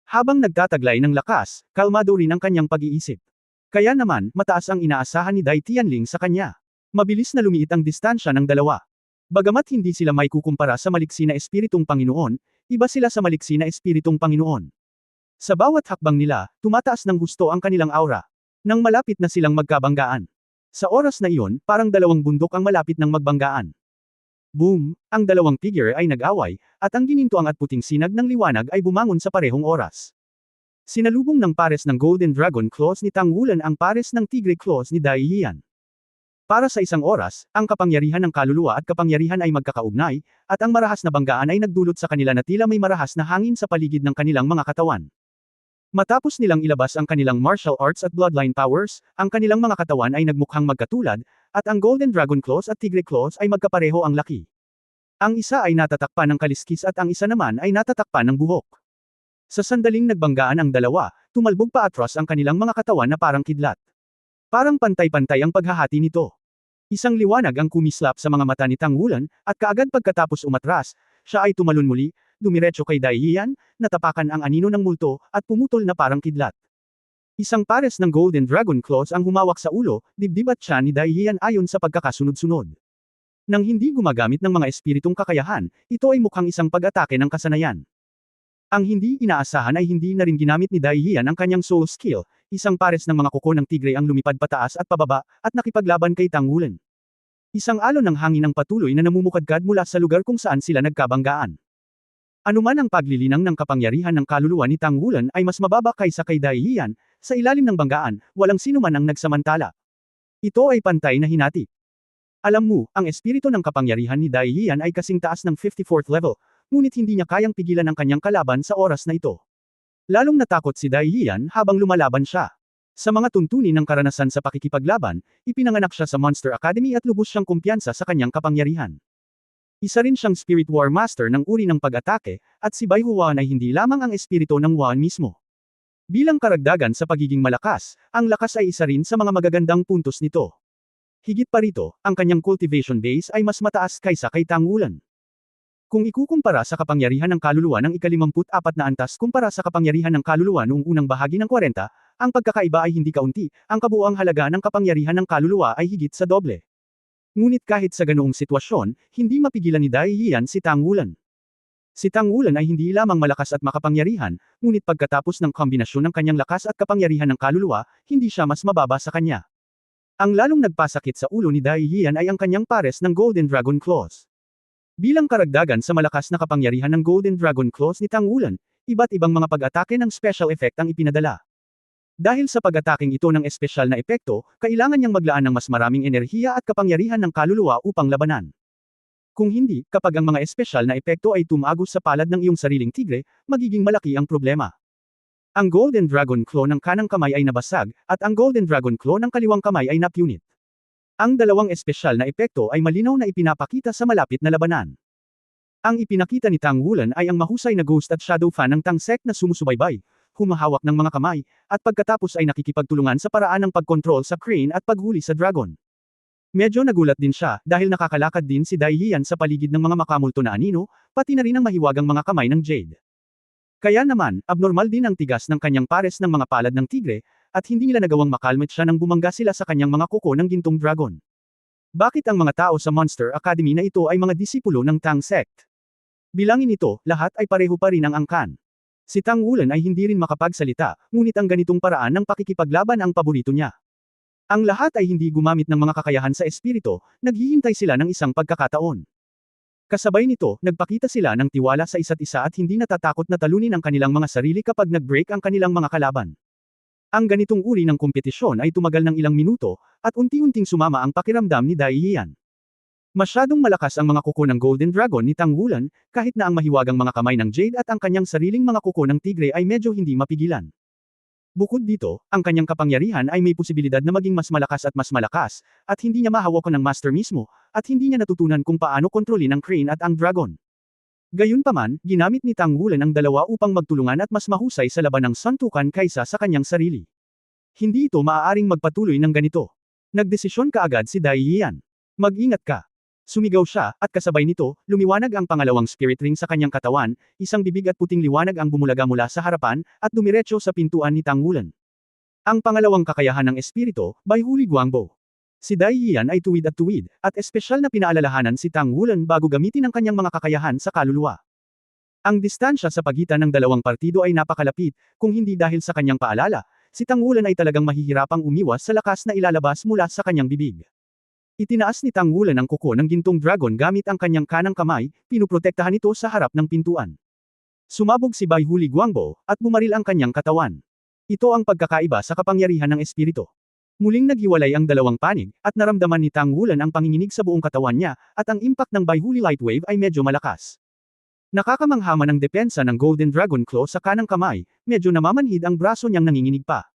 [SPEAKER 1] Habang nagtataglay ng lakas, kalmado rin ang kanyang pag-iisip. Kaya naman, mataas ang inaasahan ni Dai Tianling sa kanya. Mabilis na lumiit ang distansya ng dalawa. Bagamat hindi sila may kukumpara sa maliksi na espiritong Panginoon, iba sila sa maliksi na espiritong Panginoon. Sa bawat hakbang nila, tumataas ng gusto ang kanilang aura. Nang malapit na silang magkabanggaan. Sa oras na iyon, parang dalawang bundok ang malapit ng magbanggaan. Boom! Ang dalawang figure ay nag-away, at ang ginintuang at puting sinag ng liwanag ay bumangon sa parehong oras. Sinalubong ng pares ng Golden Dragon Claws ni Tang Wulan ang pares ng Tigre Claws ni Dai Yian. Para sa isang oras, ang kapangyarihan ng kaluluwa at kapangyarihan ay magkakaugnay, at ang marahas na banggaan ay nagdulot sa kanila na tila may marahas na hangin sa paligid ng kanilang mga katawan. Matapos nilang ilabas ang kanilang martial arts at bloodline powers, ang kanilang mga katawan ay nagmukhang magkatulad, at ang Golden Dragon Claws at Tigre Claws ay magkapareho ang laki. Ang isa ay natatakpan ng kaliskis at ang isa naman ay natatakpan ng buhok. Sa sandaling nagbanggaan ang dalawa, tumalbog pa atras ang kanilang mga katawan na parang kidlat. Parang pantay-pantay ang paghahati nito. Isang liwanag ang kumislap sa mga mata ni Tang Wulan, at kaagad pagkatapos umatras, siya ay tumalon muli, dumiretso kay Dai Yian, natapakan ang anino ng multo, at pumutol na parang kidlat. Isang pares ng Golden Dragon Claws ang humawak sa ulo, dibdib at tiyan ni Dai Yian ayon sa pagkakasunod-sunod. Nang hindi gumagamit ng mga espiritong kakayahan, ito ay mukhang isang pag-atake ng kasanayan. Ang hindi inaasahan ay hindi na rin ginamit ni Dai Yian ang kanyang soul skill, isang pares ng mga kuko ng tigre ang lumipad pataas at pababa, at nakipaglaban kay Tang Wulan. Isang alon ng hangin ang patuloy na namumukadkad mula sa lugar kung saan sila nagkabanggaan. Anuman ang paglilinang ng kapangyarihan ng kaluluwa ni Tang Wulan ay mas mababa kaysa kay Dai Yian, sa ilalim ng banggaan, walang sinuman ang nagsamantala. Ito ay pantay na hinati. Alam mo, ang espiritu ng kapangyarihan ni Dai Yian ay kasing taas ng 54th level, ngunit hindi niya kayang pigilan ang kanyang kalaban sa oras na ito. Lalong natakot si Dai Yian habang lumalaban siya. Sa mga tuntunin ng karanasan sa pakikipaglaban, ipinanganak siya sa Monster Academy at lubos siyang kumpiyansa sa kanyang kapangyarihan. Isa rin siyang Spirit War Master ng uri ng pag-atake, at si Bai Huan ay hindi lamang ang espiritu ng Huan mismo. Bilang karagdagan sa pagiging malakas, ang lakas ay isa rin sa mga magagandang puntos nito. Higit pa rito, ang kanyang cultivation base ay mas mataas kaysa kay Tang Wulan. Kung ikukumpara sa kapangyarihan ng kaluluwa ng ika-54 na antas kumpara sa kapangyarihan ng kaluluwa noong unang bahagi ng 40, ang pagkakaiba ay hindi kaunti, ang kabuuang halaga ng kapangyarihan ng kaluluwa ay higit sa doble. Ngunit kahit sa ganoong sitwasyon, hindi mapigilan ni Dai Yian si Tang Wulan. Si Tang Wulan ay hindi lamang malakas at makapangyarihan, ngunit pagkatapos ng kombinasyon ng kanyang lakas at kapangyarihan ng kaluluwa, hindi siya mas mababa sa kanya. Ang lalong nagpasakit sa ulo ni Dai Yian ay ang kanyang pares ng Golden Dragon Claws. Bilang karagdagan sa malakas na kapangyarihan ng Golden Dragon Claws ni Tang Wulan, iba't ibang mga pag-atake ng special effect ang ipinadala. Dahil sa pag-ataking ito ng espesyal na epekto, kailangan niyang maglaan ng mas maraming enerhiya at kapangyarihan ng kaluluwa upang labanan. Kung hindi, kapag ang mga espesyal na epekto ay tumagos sa palad ng iyong sariling tigre, magiging malaki ang problema. Ang Golden Dragon Claw ng kanang kamay ay nabasag, at ang Golden Dragon Claw ng kaliwang kamay ay napunit. Ang dalawang espesyal na epekto ay malinaw na ipinapakita sa malapit na labanan. Ang ipinakita ni Tang Wulan ay ang mahusay na ghost at shadow fan ng Tang Sek na sumusubaybay, humahawak ng mga kamay, at pagkatapos ay nakikipagtulungan sa paraan ng pagkontrol sa crane at paghuli sa dragon. Medyo nagulat din siya dahil nakakalakad din si Dai Yian sa paligid ng mga makamulto na anino, pati na rin ang mahiwagang mga kamay ng Jade. Kaya naman, abnormal din ang tigas ng kanyang pares ng mga palad ng tigre, at hindi nila nagawang makalmit siya nang bumangga sila sa kanyang mga kuko ng gintong dragon. Bakit ang mga tao sa Monster Academy na ito ay mga disipulo ng Tang Sect? Bilangin ito, lahat ay pareho pa rin ang angkan. Si Tang Wulan ay hindi rin makapagsalita, ngunit ang ganitong paraan ng pakikipaglaban ang paborito niya. Ang lahat ay hindi gumamit ng mga kakayahan sa espiritu, naghihintay sila ng isang pagkakataon. Kasabay nito, nagpakita sila ng tiwala sa isa't isa at hindi natatakot na talunin ang kanilang mga sarili kapag nag-break ang kanilang mga kalaban. Ang ganitong uri ng kompetisyon ay tumagal ng ilang minuto, at unti-unting sumama ang pakiramdam ni Dai Yian. Masyadong malakas ang mga kuko ng Golden Dragon ni Tang Wulan, kahit na ang mahiwagang mga kamay ng Jade at ang kanyang sariling mga kuko ng tigre ay medyo hindi mapigilan. Bukod dito, ang kanyang kapangyarihan ay may posibilidad na maging mas malakas, at hindi niya mahawakan ng Master mismo, at hindi niya natutunan kung paano kontrolin ang crane at ang dragon. Gayunpaman, ginamit ni Tang Wulan ang dalawa upang magtulungan at mas mahusay sa laban ng suntukan kaysa sa kanyang sarili. Hindi ito maaaring magpatuloy ng ganito. Nagdesisyon kaagad si Dai Yian. Mag-ingat ka. Sumigaw siya, at kasabay nito, lumiwanag ang pangalawang spirit ring sa kanyang katawan, isang bibig at puting liwanag ang bumulaga mula sa harapan, at dumiretso sa pintuan ni Tang Wulan. Ang pangalawang kakayahan ng espiritu, Bai Huli Guangbo. Si Dai Yian ay tuwid at espesyal na pinaalalahanan si Tang Wulan bago gamitin ang kanyang mga kakayahan sa kaluluwa. Ang distansya sa pagitan ng dalawang partido ay napakalapit, kung hindi dahil sa kanyang paalala, si Tang Wulan ay talagang mahihirapang umiwas sa lakas na ilalabas mula sa kanyang bibig. Itinaas ni Tang Wulan ang kuko ng gintong dragon gamit ang kanyang kanang kamay, pinuprotektahan ito sa harap ng pintuan. Sumabog si Bai Huli Guangbo, at bumaril ang kanyang katawan. Ito ang pagkakaiba sa kapangyarihan ng espiritu. Muling naghiwalay ang dalawang panig, at naramdaman ni Tang Wulan ang panginginig sa buong katawan niya, at ang impact ng Bai Huli Light Wave ay medyo malakas. Nakakamanghaman ang depensa ng Golden Dragon Claw sa kanang kamay, medyo namamanhid ang braso niyang nanginginig pa.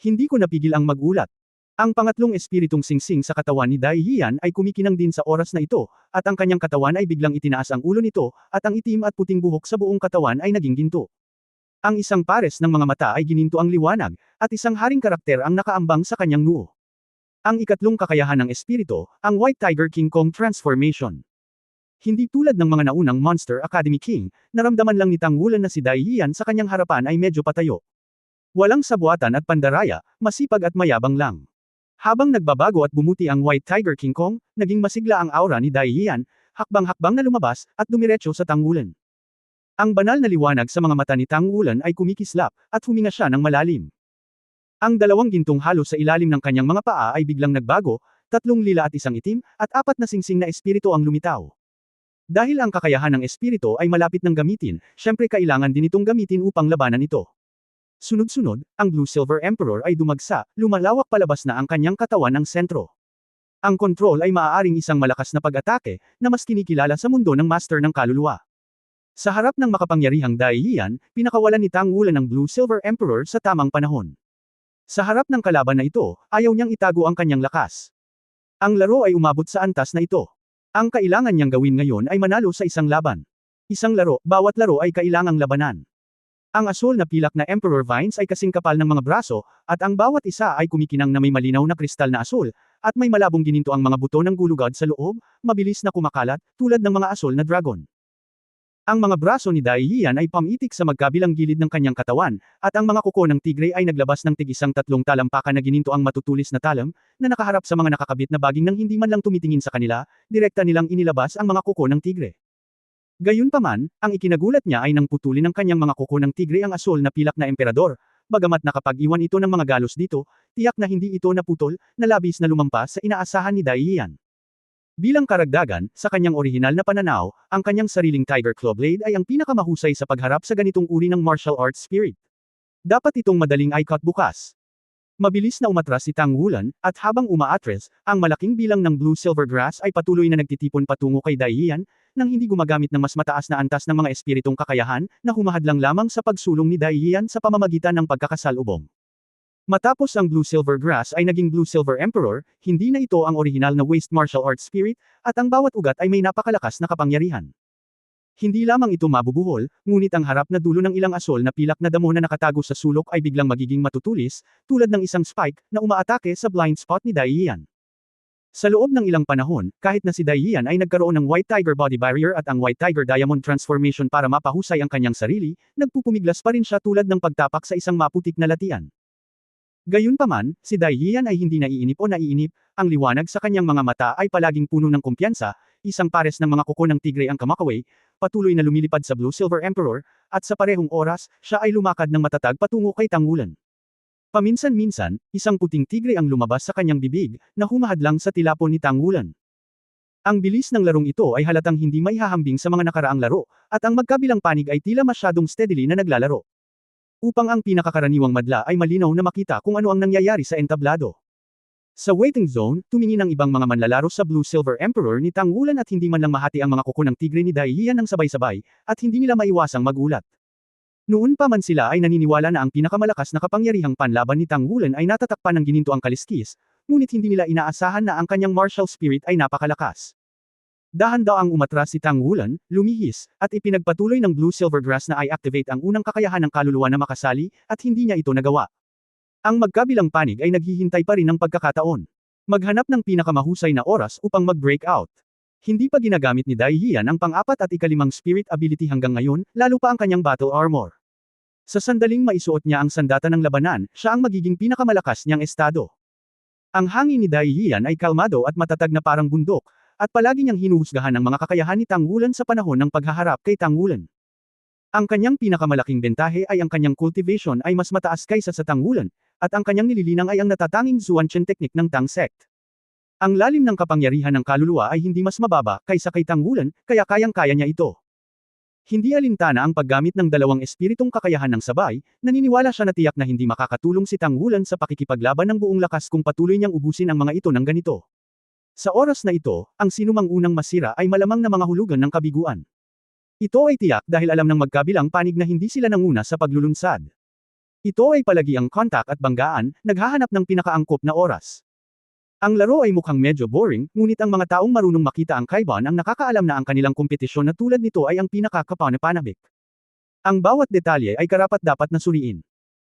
[SPEAKER 1] Hindi ko napigil ang magulat. Ang pangatlong espiritong singsing sa katawan ni Dai Yian ay kumikinang din sa oras na ito, at ang kanyang katawan ay biglang itinaas ang ulo nito, at ang itim at puting buhok sa buong katawan ay naging ginto. Ang isang pares ng mga mata ay gininto ang liwanag, at isang haring karakter ang nakaambang sa kanyang noo. Ang ikatlong kakayahan ng espiritu, ang White Tiger King Kong Transformation. Hindi tulad ng mga naunang Monster Academy King, naramdaman lang ni Tang Wulan na si Dai Yian sa kanyang harapan ay medyo patayo. Walang sabuatan at pandaraya, masipag at mayabang lang. Habang nagbabago at bumuti ang White Tiger King Kong, naging masigla ang aura ni Dai Yian, hakbang-hakbang na lumabas, at dumiretso sa Tang Wulan. Ang banal na liwanag sa mga mata ni Tang Wulan ay kumikislap, at huminga siya ng malalim. Ang dalawang gintong halo sa ilalim ng kanyang mga paa ay biglang nagbago, 3 lila at 1 itim, at 4 na singsing na espiritu ang lumitaw. Dahil ang kakayahan ng espiritu ay malapit ng gamitin, syempre kailangan din itong gamitin upang labanan ito. Sunod-sunod, ang Blue Silver Emperor ay dumagsa, lumalawak palabas na ang kanyang katawan ng sentro. Ang control ay maaaring isang malakas na pag-atake, na mas kinikilala sa mundo ng Master ng Kaluluwa. Sa harap ng makapangyarihang Dai Yian, pinakawalan ni Tang Wulan ang Blue Silver Emperor sa tamang panahon. Sa harap ng kalaban na ito, ayaw niyang itago ang kanyang lakas. Ang laro ay umabot sa antas na ito. Ang kailangan niyang gawin ngayon ay manalo sa isang laban. Isang laro, bawat laro ay kailangang labanan. Ang asul na pilak na Emperor Vines ay kasing kapal ng mga braso, at ang bawat isa ay kumikinang na may malinaw na kristal na asul, at may malabong gininto ang mga buto ng gulugad sa loob, mabilis na kumakalat, tulad ng mga asul na dragon. Ang mga braso ni Dai Yian ay pamitik sa magkabilang gilid ng kanyang katawan, at ang mga kuko ng tigre ay naglabas ng tig-isang tatlong talampakan na gininto ang matutulis na talam, na nakaharap sa mga nakakabit na baging nang hindi man lang tumitingin sa kanila, direkta nilang inilabas ang mga kuko ng tigre. Gayunpaman, ang ikinagulat niya ay nang putulin ng kanyang mga kuko ng tigre ang asul na pilak na emperador, bagamat nakapag-iwan ito ng mga galos dito, tiyak na hindi ito naputol, na labis na lumampas sa inaasahan ni Dai Yian. Bilang karagdagan, sa kanyang orihinal na pananaw, ang kanyang sariling Tiger Claw Blade ay ang pinakamahusay sa pagharap sa ganitong uri ng martial arts spirit. Dapat itong madaling eye-cut bukas. Mabilis na umatras si Tang Wulan, at habang umaatras, ang malaking bilang ng blue-silver grass ay patuloy na nagtitipon patungo kay Dai Yian, nang hindi gumagamit ng mas mataas na antas ng mga espiritong kakayahan, na humahadlang lamang sa pagsulong ni Dai Yian sa pamamagitan ng pagkakasalubong. Matapos ang blue-silver grass ay naging blue-silver emperor, hindi na ito ang orihinal na waste martial arts spirit, at ang bawat ugat ay may napakalakas na kapangyarihan. Hindi lamang ito mabubuhol, ngunit ang harap na dulo ng ilang asul na pilak na damo na nakatago sa sulok ay biglang magiging matutulis, tulad ng isang spike, na umaatake sa blind spot ni Dai Yian. Sa loob ng ilang panahon, kahit na si Dai Yian ay nagkaroon ng White Tiger Body Barrier at ang White Tiger Diamond Transformation para mapahusay ang kanyang sarili, nagpupumiglas pa rin siya tulad ng pagtapak sa isang maputik na latian. Gayunpaman, si Dai Yian ay hindi naiinip o naiinip, ang liwanag sa kanyang mga mata ay palaging puno ng kumpiyansa, isang pares ng mga kuko ng tigre ang kamakaway, patuloy na lumilipad sa Blue-Silver Emperor, at sa parehong oras, siya ay lumakad ng matatag patungo kay Tang Wulan. Paminsan-minsan, isang puting tigre ang lumabas sa kanyang bibig, na humahadlang sa tilapon ni Tang Wulan. Ang bilis ng larong ito ay halatang hindi maihahambing sa mga nakaraang laro, at ang magkabilang panig ay tila masyadong steadily na naglalaro. Upang ang pinakakaraniwang madla ay malinaw na makita kung ano ang nangyayari sa entablado. Sa waiting zone, tumingin ang ibang mga manlalaro sa Blue-Silver Emperor ni Tang Wulan at hindi man lang mahati ang mga kuko ng tigre ni Dai Yian ng sabay-sabay, at hindi nila maiwasang magulat. Noon pa man sila ay naniniwala na ang pinakamalakas na kapangyarihang panlaban ni Tang Wulan ay natatakpan ng gininto ang kaliskis, ngunit hindi nila inaasahan na ang kanyang martial spirit ay napakalakas. Dahan-daang umatras si Tang Wulan, lumihis, at ipinagpatuloy ng Blue-Silver Grass na i-activate ang unang kakayahan ng kaluluwa na makasali, at hindi niya ito nagawa. Ang magkabilang panig ay naghihintay pa rin ng pagkakataon. Maghanap ng pinakamahusay na oras upang mag-break out. Hindi pa ginagamit ni Dai Yian ang pang-4 at ikalimang spirit ability hanggang ngayon, lalo pa ang kanyang battle armor. Sa sandaling maisuot niya ang sandata ng labanan, siya ang magiging pinakamalakas niyang estado. Ang hangin ni Dai Yian ay kalmado at matatag na parang bundok, at palagi niyang hinuhusgahan ang mga kakayahan ni Tang Wulan sa panahon ng paghaharap kay Tang Wulan. Ang kanyang pinakamalaking bentahe ay ang kanyang cultivation ay mas mataas kaysa sa Tang Wulan, at ang kanyang nililinang ay ang natatanging Zuanchen technique ng Tang sect. Ang lalim ng kapangyarihan ng kaluluwa ay hindi mas mababa kaysa kay Tang Wulan, kaya kayang-kaya niya ito. Hindi alintana ang paggamit ng dalawang espiritong kakayahan ng sabay, naniniwala siya na tiyak na hindi makakatulong si Tang Wulan sa pakikipaglaban ng buong lakas kung patuloy niyang ubusin ang mga ito ng ganito. Sa oras na ito, ang sinumang unang masira ay malamang na mga hulugan ng kabiguan. Ito ay tiyak dahil alam ng magkabilang panig na hindi sila nanguna sa paglulunsad. Ito ay palagi ang kontak at banggaan, naghahanap ng pinakaangkop na oras. Ang laro ay mukhang medyo boring, ngunit ang mga taong marunong makita ang kaibahan ang nakakaalam na ang kanilang kompetisyon na tulad nito ay ang pinakakapanabik. Ang bawat detalye ay karapat-dapat na suriin.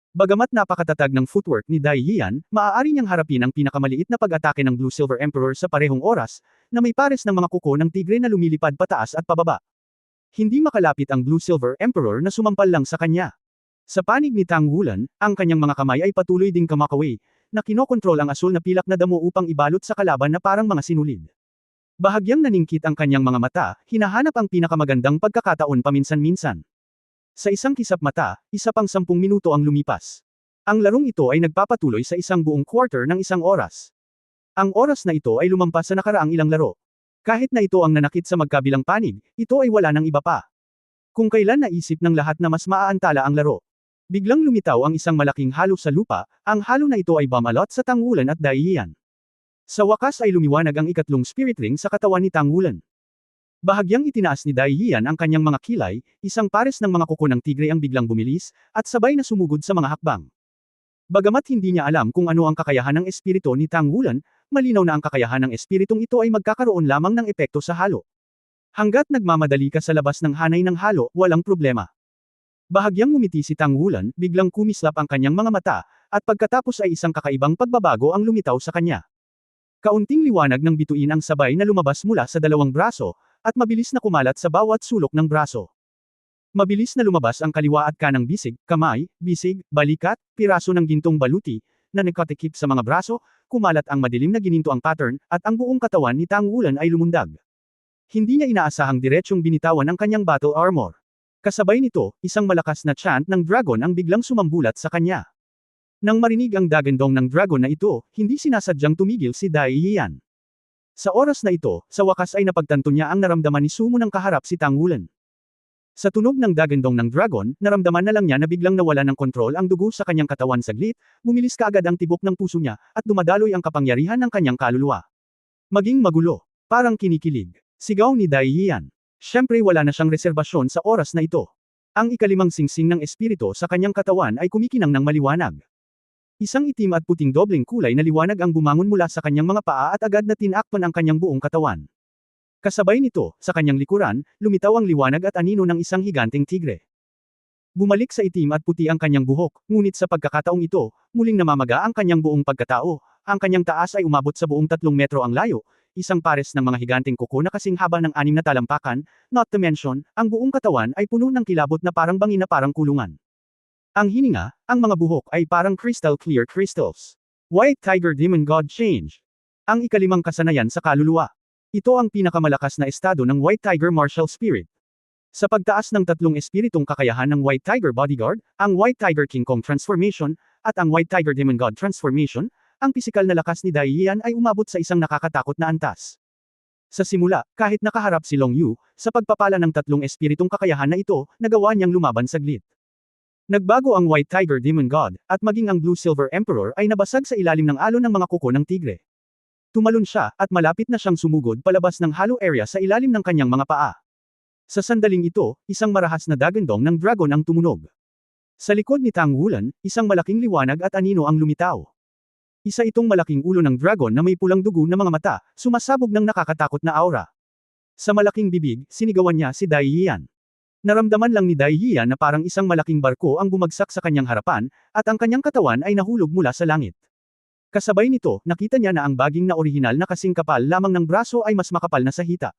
[SPEAKER 1] Bagamat napakatatag ng footwork ni Dai Yian, maaari niyang harapin ang pinakamaliit na pag-atake ng Blue-Silver Emperor sa parehong oras, na may pares ng mga kuko ng tigre na lumilipad pataas at pababa. Hindi makalapit ang Blue-Silver Emperor na sumampal lang sa kanya. Sa panig ni Tang Wulan, ang kanyang mga kamay ay patuloy ding kamakaway, na kinokontrol ang asul na pilak na damo upang ibalot sa kalaban na parang mga sinulid. Bahagyang naningkit ang kanyang mga mata, hinahanap ang pinakamagandang pagkakataon paminsan-minsan. Sa isang kisap mata, isa pang 10 minuto ang lumipas. Ang larong ito ay nagpapatuloy sa isang buong quarter ng isang oras. Ang oras na ito ay lumampas sa nakaraang ilang laro. Kahit na ito ang nanakit sa magkabilang panig, ito ay wala ng iba pa. Kung kailan naisip ng lahat na mas maaantala ang laro. Biglang lumitaw ang isang malaking halo sa lupa, ang halo na ito ay bumalot sa Tang Wulan at Dai Yian. Sa wakas ay lumiwanag ang ikatlong spirit ring sa katawan ni Tang Wulan. Bahagyang itinaas ni Dai Yian ang kanyang mga kilay, isang pares ng mga kuko ng tigre ang biglang bumilis, at sabay na sumugod sa mga hakbang. Bagamat hindi niya alam kung ano ang kakayahan ng espiritu ni Tang Wulan, malinaw na ang kakayahan ng espiritong ito ay magkakaroon lamang ng epekto sa halo. Hanggat nagmamadali ka sa labas ng hanay ng halo, walang problema. Bahagyang ngumiti si Tang Wulan, biglang kumislap ang kanyang mga mata, at pagkatapos ay isang kakaibang pagbabago ang lumitaw sa kanya. Kaunting liwanag ng bituin ang sabay na lumabas mula sa dalawang braso, at mabilis na kumalat sa bawat sulok ng braso. Mabilis na lumabas ang kaliwa at kanang bisig, kamay, bisig, balikat, piraso ng gintong baluti, na nakatikip sa mga braso, kumalat ang madilim na gininto ang pattern, at ang buong katawan ni Tang Wulan ay lumundag. Hindi niya inaasahang diretsyong binitawan ang kanyang battle armor. Kasabay nito, isang malakas na chant ng dragon ang biglang sumambulat sa kanya. Nang marinig ang dagandong ng dragon na ito, hindi sinasadyang tumigil si Dai Yian. Sa oras na ito, sa wakas ay napagtanto niya ang naramdaman ni Sumo nang kaharap si Tang Wulan. Sa tunog ng dagandong ng dragon, naramdaman na lang niya na biglang nawala ng kontrol ang dugo sa kanyang katawan saglit, bumilis kaagad ang tibok ng puso niya, at dumadaloy ang kapangyarihan ng kanyang kaluluwa. Maging magulo, parang kinikilig. Sigaw ni Dai Yian. Siyempre wala na siyang reserbasyon sa oras na ito. Ang ikalimang singsing ng espiritu sa kanyang katawan ay kumikinang ng maliwanag. Isang itim at puting dobleng kulay na liwanag ang bumangon mula sa kanyang mga paa at agad na tinakpan ang kanyang buong katawan. Kasabay nito, sa kanyang likuran, lumitaw ang liwanag at anino ng isang higanteng tigre. Bumalik sa itim at puti ang kanyang buhok, ngunit sa pagkakataong ito, muling namamaga ang kanyang buong pagkatao. Ang kanyang taas ay umabot sa buong 3 metro ang layo, isang pares ng mga higanteng kuko na kasing haba ng 6 na talampakan, not to mention, ang buong katawan ay puno ng kilabot na parang bangin na parang kulungan. Ang hininga, ang mga buhok ay parang crystal clear crystals. White Tiger Demon God Change. Ang ikalimang kasanayan sa kaluluwa. Ito ang pinakamalakas na estado ng White Tiger Martial Spirit. Sa pagtaas ng 3 espiritong kakayahan ng White Tiger Bodyguard, ang White Tiger King Kong Transformation, at ang White Tiger Demon God Transformation, ang pisikal na lakas ni Dai Yian ay umabot sa isang nakakatakot na antas. Sa simula, kahit nakaharap si Long Yu, sa pagpapala ng 3 espiritong kakayahan na ito, nagawa niyang lumaban saglit. Nagbago ang White Tiger Demon God, at maging ang Blue Silver Emperor ay nabasag sa ilalim ng alon ng mga kuko ng tigre. Tumalon siya, at malapit na siyang sumugod palabas ng hollow area sa ilalim ng kanyang mga paa. Sa sandaling ito, isang marahas na dagandong ng dragon ang tumunog. Sa likod ni Tang Wulan, isang malaking liwanag at anino ang lumitaw. Isa itong malaking ulo ng dragon na may pulang dugo na mga mata, sumasabog ng nakakatakot na aura. Sa malaking bibig, sinigawan niya si Dai Yian. Naramdaman lang ni Dai Yian na parang isang malaking barko ang bumagsak sa kanyang harapan, at ang kanyang katawan ay nahulog mula sa langit. Kasabay nito, nakita niya na ang baging na orihinal na kasing kapal lamang ng braso ay mas makapal na sa hita.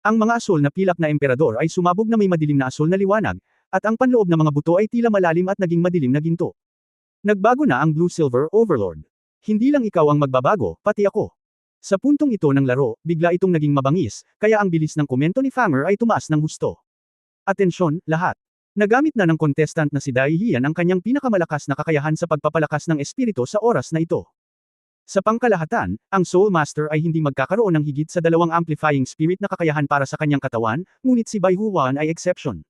[SPEAKER 1] Ang mga asol na pilak na emperador ay sumabog na may madilim na asol na liwanag, at ang panloob na mga buto ay tila malalim at naging madilim na ginto. Nagbago na ang Blue Silver Overlord. Hindi lang ikaw ang magbabago, pati ako. Sa puntong ito ng laro, bigla itong naging mabangis, kaya ang bilis ng komento ni Fanger ay tumaas ng husto. Atensyon, lahat. Nagamit na ng contestant na si Dai Yian ang kanyang pinakamalakas na kakayahan sa pagpapalakas ng espiritu sa oras na ito. Sa pangkalahatan, ang Soul Master ay hindi magkakaroon ng higit sa 2 amplifying spirit na kakayahan para sa kanyang katawan, ngunit si Bai Huan ay exception.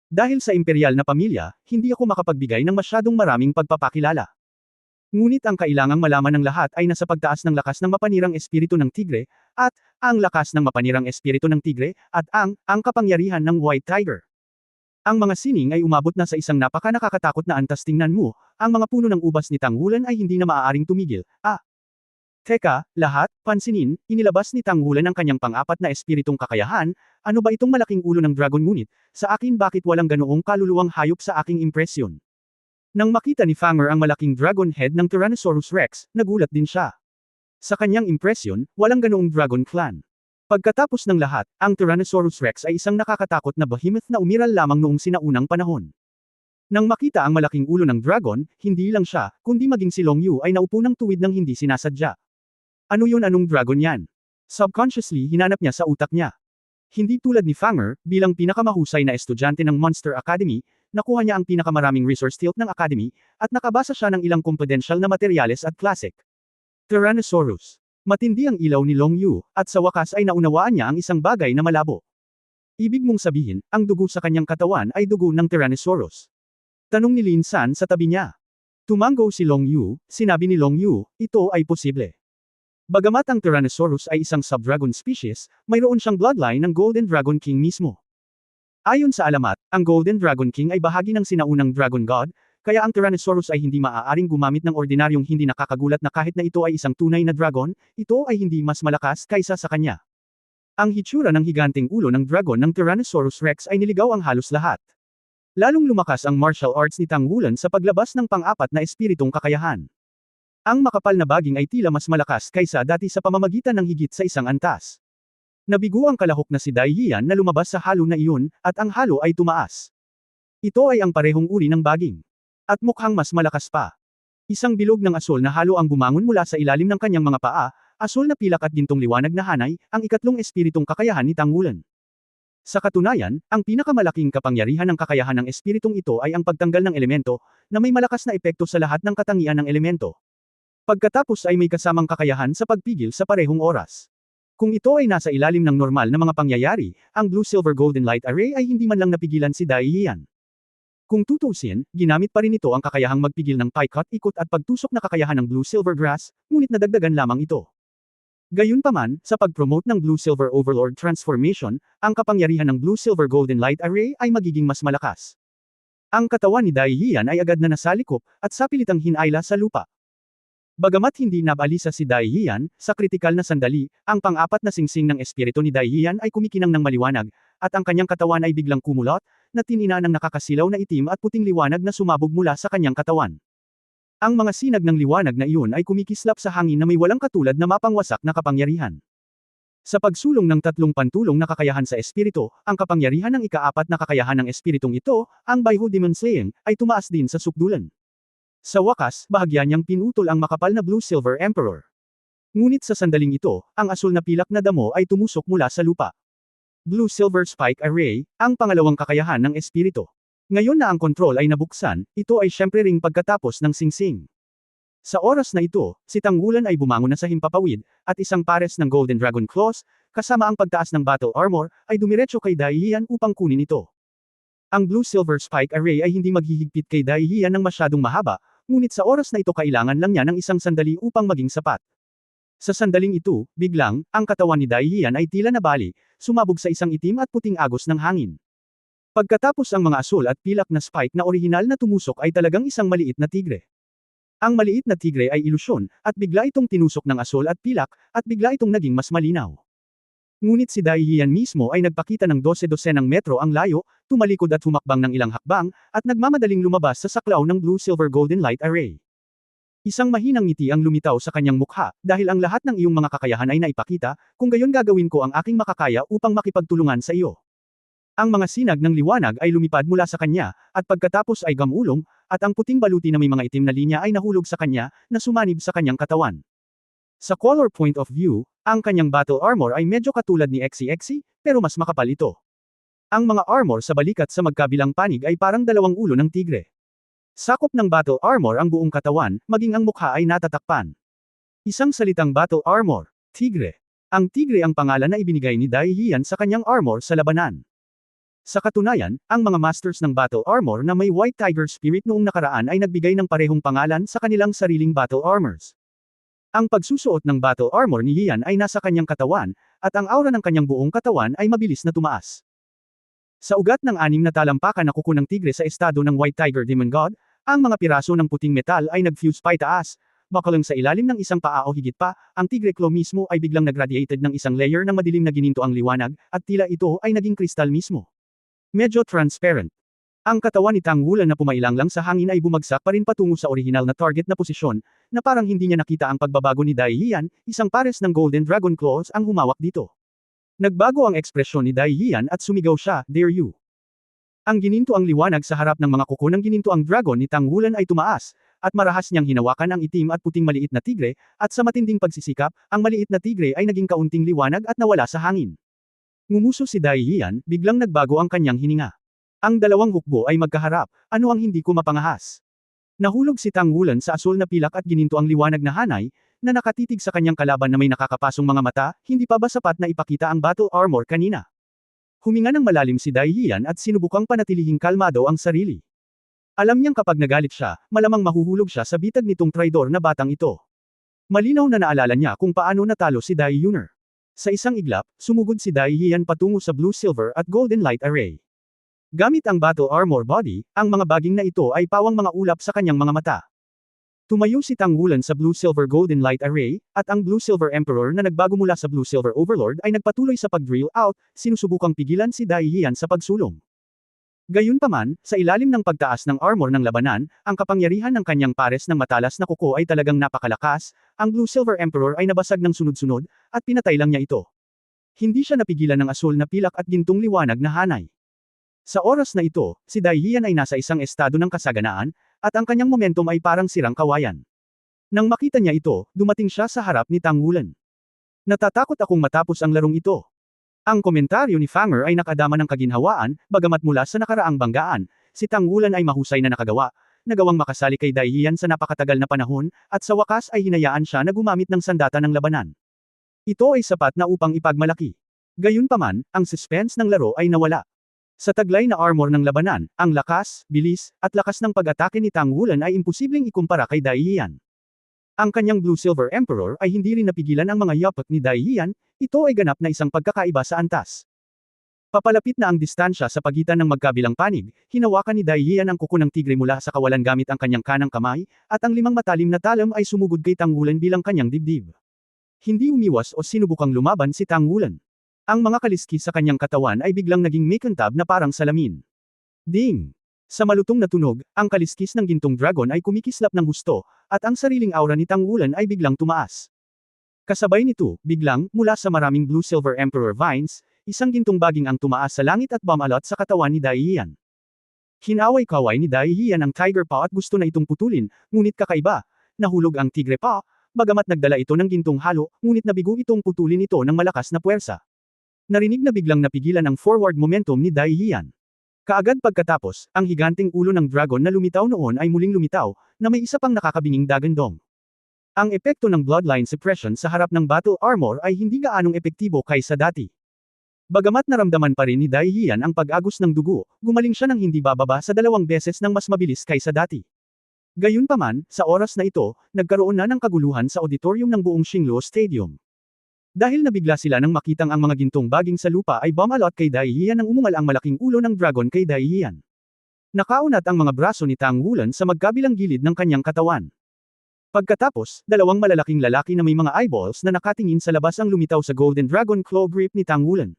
[SPEAKER 1] Dahil sa imperial na pamilya, hindi ako makapagbigay ng masyadong maraming pagpapakilala. Ngunit ang kailangang malaman ng lahat ay nasa pagtaas ng lakas ng mapanirang espiritu ng tigre, at ang lakas ng mapanirang espiritu ng tigre, at ang kapangyarihan ng White Tiger. Ang mga sining ay umabot na sa isang napaka-nakakatakot na antas. Tingnan mo, ang mga puno ng ubas ni Tang Wulan ay hindi na maaaring tumigil. Teka, lahat, pansinin, inilabas ni Tang Wulan ang kanyang pang-apat na espiritong kakayahan. Ano ba itong malaking ulo ng dragon? Ngunit, sa akin bakit walang ganoong kaluluwang hayop sa aking impresyon? Nang makita ni Fanger ang malaking dragon head ng Tyrannosaurus Rex, nagulat din siya. Sa kanyang impresyon, walang ganoong dragon clan. Pagkatapos ng lahat, ang Tyrannosaurus Rex ay isang nakakatakot na behemoth na umiral lamang noong sinaunang panahon. Nang makita ang malaking ulo ng dragon, hindi lang siya, kundi maging si Long Yu ay naupo ng tuwid ng hindi sinasadya. Ano yun? Anong dragon yan? Subconsciously hinanap niya sa utak niya. Hindi tulad ni Fanger, bilang pinakamahusay na estudyante ng Monster Academy, nakuha niya ang pinakamaraming resource tilt ng Academy, at nakabasa siya ng ilang confidential na materyales at classic. Tyrannosaurus. Matindi ang ilaw ni Long Yu, at sa wakas ay naunawaan niya ang isang bagay na malabo. Ibig mong sabihin, ang dugo sa kanyang katawan ay dugo ng Tyrannosaurus. Tanong ni Lin San sa tabi niya. Tumango si Long Yu, sinabi ni Long Yu, ito ay posible. Bagamat ang Tyrannosaurus ay isang subdragon species, mayroon siyang bloodline ng Golden Dragon King mismo. Ayon sa alamat, ang Golden Dragon King ay bahagi ng sinaunang Dragon God, kaya ang Tyrannosaurus ay hindi maaaring gumamit ng ordinaryong hindi nakakagulat na kahit na ito ay isang tunay na dragon, ito ay hindi mas malakas kaysa sa kanya. Ang hitsura ng higanteng ulo ng dragon ng Tyrannosaurus Rex ay niligaw ang halos lahat. Lalong lumakas ang martial arts ni Tang Wulan sa paglabas ng pang-apat na espiritong kakayahan. Ang makapal na baging ay tila mas malakas kaysa dati sa pamamagitan ng higit sa isang antas. Nabigo ang kalahok na si Dai Yian na lumabas sa halo na iyon, at ang halo ay tumaas. Ito ay ang parehong uri ng baging. At mukhang mas malakas pa. Isang bilog ng asol na halo ang bumangon mula sa ilalim ng kanyang mga paa, asol na pilak at gintong liwanag na hanay, ang ikatlong espiritong kakayahan ni Tang Wulan. Sa katunayan, ang pinakamalaking kapangyarihan ng kakayahan ng espiritong ito ay ang pagtanggal ng elemento, na may malakas na epekto sa lahat ng katangian ng elemento. Pagkatapos ay may kasamang kakayahan sa pagpigil sa parehong oras. Kung ito ay nasa ilalim ng normal na mga pangyayari, ang Blue-Silver-Golden Light Array ay hindi man lang napigilan si Dai Yian. Kung tutuusin, ginamit pa rin ito ang kakayahang magpigil ng picot, ikot at pagtusok na kakayahan ng Blue-Silver Grass, ngunit nadagdagan lamang ito. Gayunpaman, sa pag-promote ng Blue-Silver Overlord Transformation, ang kapangyarihan ng Blue-Silver-Golden Light Array ay magiging mas malakas. Ang katawan ni Dai Yian ay agad na nasalikop, at sapilitang hinayla sa lupa. Bagamat hindi nabalisa si Dai Yian, sa kritikal na sandali, ang pang-apat na singsing ng espiritu ni Dai Yian ay kumikinang ng maliwanag, at ang kanyang katawan ay biglang kumulot, na tinina ng nakakasilaw na itim at puting liwanag na sumabog mula sa kanyang katawan. Ang mga sinag ng liwanag na iyon ay kumikislap sa hangin na may walang katulad na mapangwasak na kapangyarihan. Sa pagsulong ng tatlong pantulong na kakayahan sa espiritu, ang kapangyarihan ng ikaapat na kakayahan ng espiritong ito, ang Baihu Demon Slaying, ay tumaas din sa sukdulan. Sa wakas, bahagya niyang pinutol ang makapal na Blue-Silver Emperor. Ngunit sa sandaling ito, ang asul na pilak na damo ay tumusok mula sa lupa. Blue-Silver Spike Array, ang pangalawang kakayahan ng espiritu. Ngayon na ang kontrol ay nabuksan, ito ay syempre ring pagkatapos ng singsing. Sa oras na ito, si Tang Wulan ay bumangon na sa himpapawid, at isang pares ng Golden Dragon Claws, kasama ang pagtaas ng Battle Armor, ay dumiretso kay Dai Yian upang kunin ito. Ang Blue-Silver Spike Array ay hindi maghihigpit kay Dai Yian ng masyadong mahaba, ngunit sa oras na ito kailangan lang niya ng isang sandali upang maging sapat. Sa sandaling ito, biglang, ang katawan ni Dai Yian ay tila nabali, sumabog sa isang itim at puting agos ng hangin. Pagkatapos ang mga asul at pilak na spike na orihinal na tumusok ay talagang isang maliit na tigre. Ang maliit na tigre ay ilusyon, at bigla itong tinusok ng asul at pilak, at bigla itong naging mas malinaw. Ngunit si Dai Yian mismo ay nagpakita ng 12-12 metro ang layo, tumalikod at humakbang ng ilang hakbang, at nagmamadaling lumabas sa saklaw ng Blue-Silver-Golden Light Array. Isang mahinang ngiti ang lumitaw sa kanyang mukha, dahil ang lahat ng iyong mga kakayahan ay naipakita, kung gayon gagawin ko ang aking makakaya upang makipagtulungan sa iyo. Ang mga sinag ng liwanag ay lumipad mula sa kanya, at pagkatapos ay gamulong, at ang puting baluti na may mga itim na linya ay nahulog sa kanya, na sumanib sa kanyang katawan. Sa color point of view, ang kanyang battle armor ay medyo katulad ni XCXC, pero mas makapal ito. Ang mga armor sa balikat sa magkabilang panig ay parang dalawang ulo ng tigre. Sakop ng battle armor ang buong katawan, maging ang mukha ay natatakpan. Isang salitang battle armor, tigre. Ang tigre ang pangalan na ibinigay ni Dai Yian sa kanyang armor sa labanan. Sa katunayan, ang mga masters ng battle armor na may White Tiger Spirit noong nakaraan ay nagbigay ng parehong pangalan sa kanilang sariling battle armors. Ang pagsusuot ng battle armor ni Yian ay nasa kanyang katawan, at ang aura ng kanyang buong katawan ay mabilis na tumaas. Sa ugat ng 6 na talampakan na kuko ng tigre sa estado ng White Tiger Demon God, ang mga piraso ng puting metal ay nag-fuse paitaas, bakalang sa ilalim ng isang paa o higit pa, ang tigre claw mismo ay biglang nagradiated ng isang layer ng madilim na gininto ang liwanag, at tila ito ay naging kristal mismo. Medyo transparent. Ang katawan ni Tang Wulan na pumailang lang sa hangin ay bumagsak pa rin patungo sa orihinal na target na posisyon, na parang hindi niya nakita ang pagbabago ni Dai Yian, isang pares ng Golden Dragon Claws ang humawak dito. Nagbago ang ekspresyon ni Dai Yian at sumigaw siya, "Dare you!" Ang gininto ang liwanag sa harap ng mga kuko ng gininto ang dragon ni Tang Wulan ay tumaas, at marahas niyang hinawakan ang itim at puting maliit na tigre, at sa matinding pagsisikap, ang maliit na tigre ay naging kaunting liwanag at nawala sa hangin. Ngumuso si Dai Yian, biglang nagbago ang kanyang hininga. Ang dalawang hukbo ay magkaharap, ano ang hindi ko mapangahas? Nahulog si Tang Wulan sa asul na pilak at gininto ang liwanag na hanay, na nakatitig sa kanyang kalaban na may nakakapasong mga mata, hindi pa ba sapat na ipakita ang battle armor kanina? Huminga ng malalim si Dai Yian at sinubukang panatilihing kalmado ang sarili. Alam niyang kapag nagalit siya, malamang mahuhulog siya sa bitag nitong traidor na batang ito. Malinaw na naalala niya kung paano natalo si Dai Yuner. Sa isang iglap, sumugod si Dai Yian patungo sa Blue-Silver at Golden Light Array. Gamit ang battle armor body, ang mga baging na ito ay pawang mga ulap sa kanyang mga mata. Tumayo si Tang Wulan sa Blue-Silver Golden Light Array, at ang Blue-Silver Emperor na nagbago mula sa Blue-Silver Overlord ay nagpatuloy sa pag-drill out, sinusubukang pigilan si Dai Yian sa pagsulong. Gayunpaman, sa ilalim ng pagtaas ng armor ng labanan, ang kapangyarihan ng kanyang pares ng matalas na kuko ay talagang napakalakas, ang Blue-Silver Emperor ay nabasag ng sunod-sunod, at pinatay lang niya ito. Hindi siya napigilan ng asul na pilak at gintong liwanag na hanay. Sa oras na ito, si Dai Yian ay nasa isang estado ng kasaganaan, at ang kanyang momentum ay parang sirang kawayan. Nang makita niya ito, dumating siya sa harap ni Tang Wulan. Natatakot akong matapos ang larong ito. Ang komentaryo ni Fanger ay nakadama ng kaginhawaan, bagamat mula sa nakaraang banggaan, si Tang Wulan ay mahusay na nagawang makasali kay Dai Yian sa napakatagal na panahon, at sa wakas ay hinayaan siya na gumamit ng sandata ng labanan. Ito ay sapat na upang ipagmalaki. Gayunpaman, ang suspense ng laro ay nawala. Sa taglay na armor ng labanan, ang lakas, bilis, at lakas ng pag-atake ni Tang Wulan ay imposibleng ikumpara kay Dai Yian. Ang kanyang Blue-Silver Emperor ay hindi rin napigilan ang mga yapak ni Dai Yian, ito ay ganap na isang pagkakaiba sa antas. Papalapit na ang distansya sa pagitan ng magkabilang panig, hinawakan ni Dai Yian ang kuko ng tigre mula sa kawalan gamit ang kanyang kanang kamay, at ang 5 matalim na talam ay sumugod kay Tang Wulan bilang kanyang dibdib. Hindi umiwas o sinubukang lumaban si Tang Wulan. Ang mga kaliskis sa kanyang katawan ay biglang naging makintab na parang salamin. Ding! Sa malutong na tunog, ang kaliskis ng gintong dragon ay kumikislap ng husto, at ang sariling aura ni Tang Wulan ay biglang tumaas. Kasabay nito, biglang, mula sa maraming Blue-Silver Emperor Vines, isang gintong baging ang tumaas sa langit at bumalot sa katawan ni Dai Yian. Hinaway-kaway ni Dai Yian ang Tiger Paw at gusto na itong putulin, ngunit kakaiba, nahulog ang Tigre Paw, bagamat nagdala ito ng gintong halo, ngunit nabigo itong putulin ito ng malakas na puwersa. Narinig na biglang napigilan ang forward momentum ni Dai Yian. Kaagad pagkatapos, ang higanting ulo ng dragon na lumitaw noon ay muling lumitaw, na may isa pang nakakabinging dagandong. Ang epekto ng bloodline suppression sa harap ng battle armor ay hindi gaanong epektibo kaysa dati. Bagamat naramdaman pa rin ni Dai Yian ang pag-agos ng dugo, gumaling siya ng hindi bababa sa 2 beses ng mas mabilis kaysa dati. Gayunpaman, sa oras na ito, nagkaroon na ng kaguluhan sa auditorium ng buong Xingluo Stadium. Dahil nabigla sila nang makitang ang mga gintong baging sa lupa ay bumalot kay Dai Yian nang umungal ang malaking ulo ng dragon kay Dai Yian. Nakaunat ang mga braso ni Tang Wulan sa magkabilang gilid ng kanyang katawan. Pagkatapos, 2 malalaking lalaki na may mga eyeballs na nakatingin sa labas ang lumitaw sa Golden Dragon Claw grip ni Tang Wulan.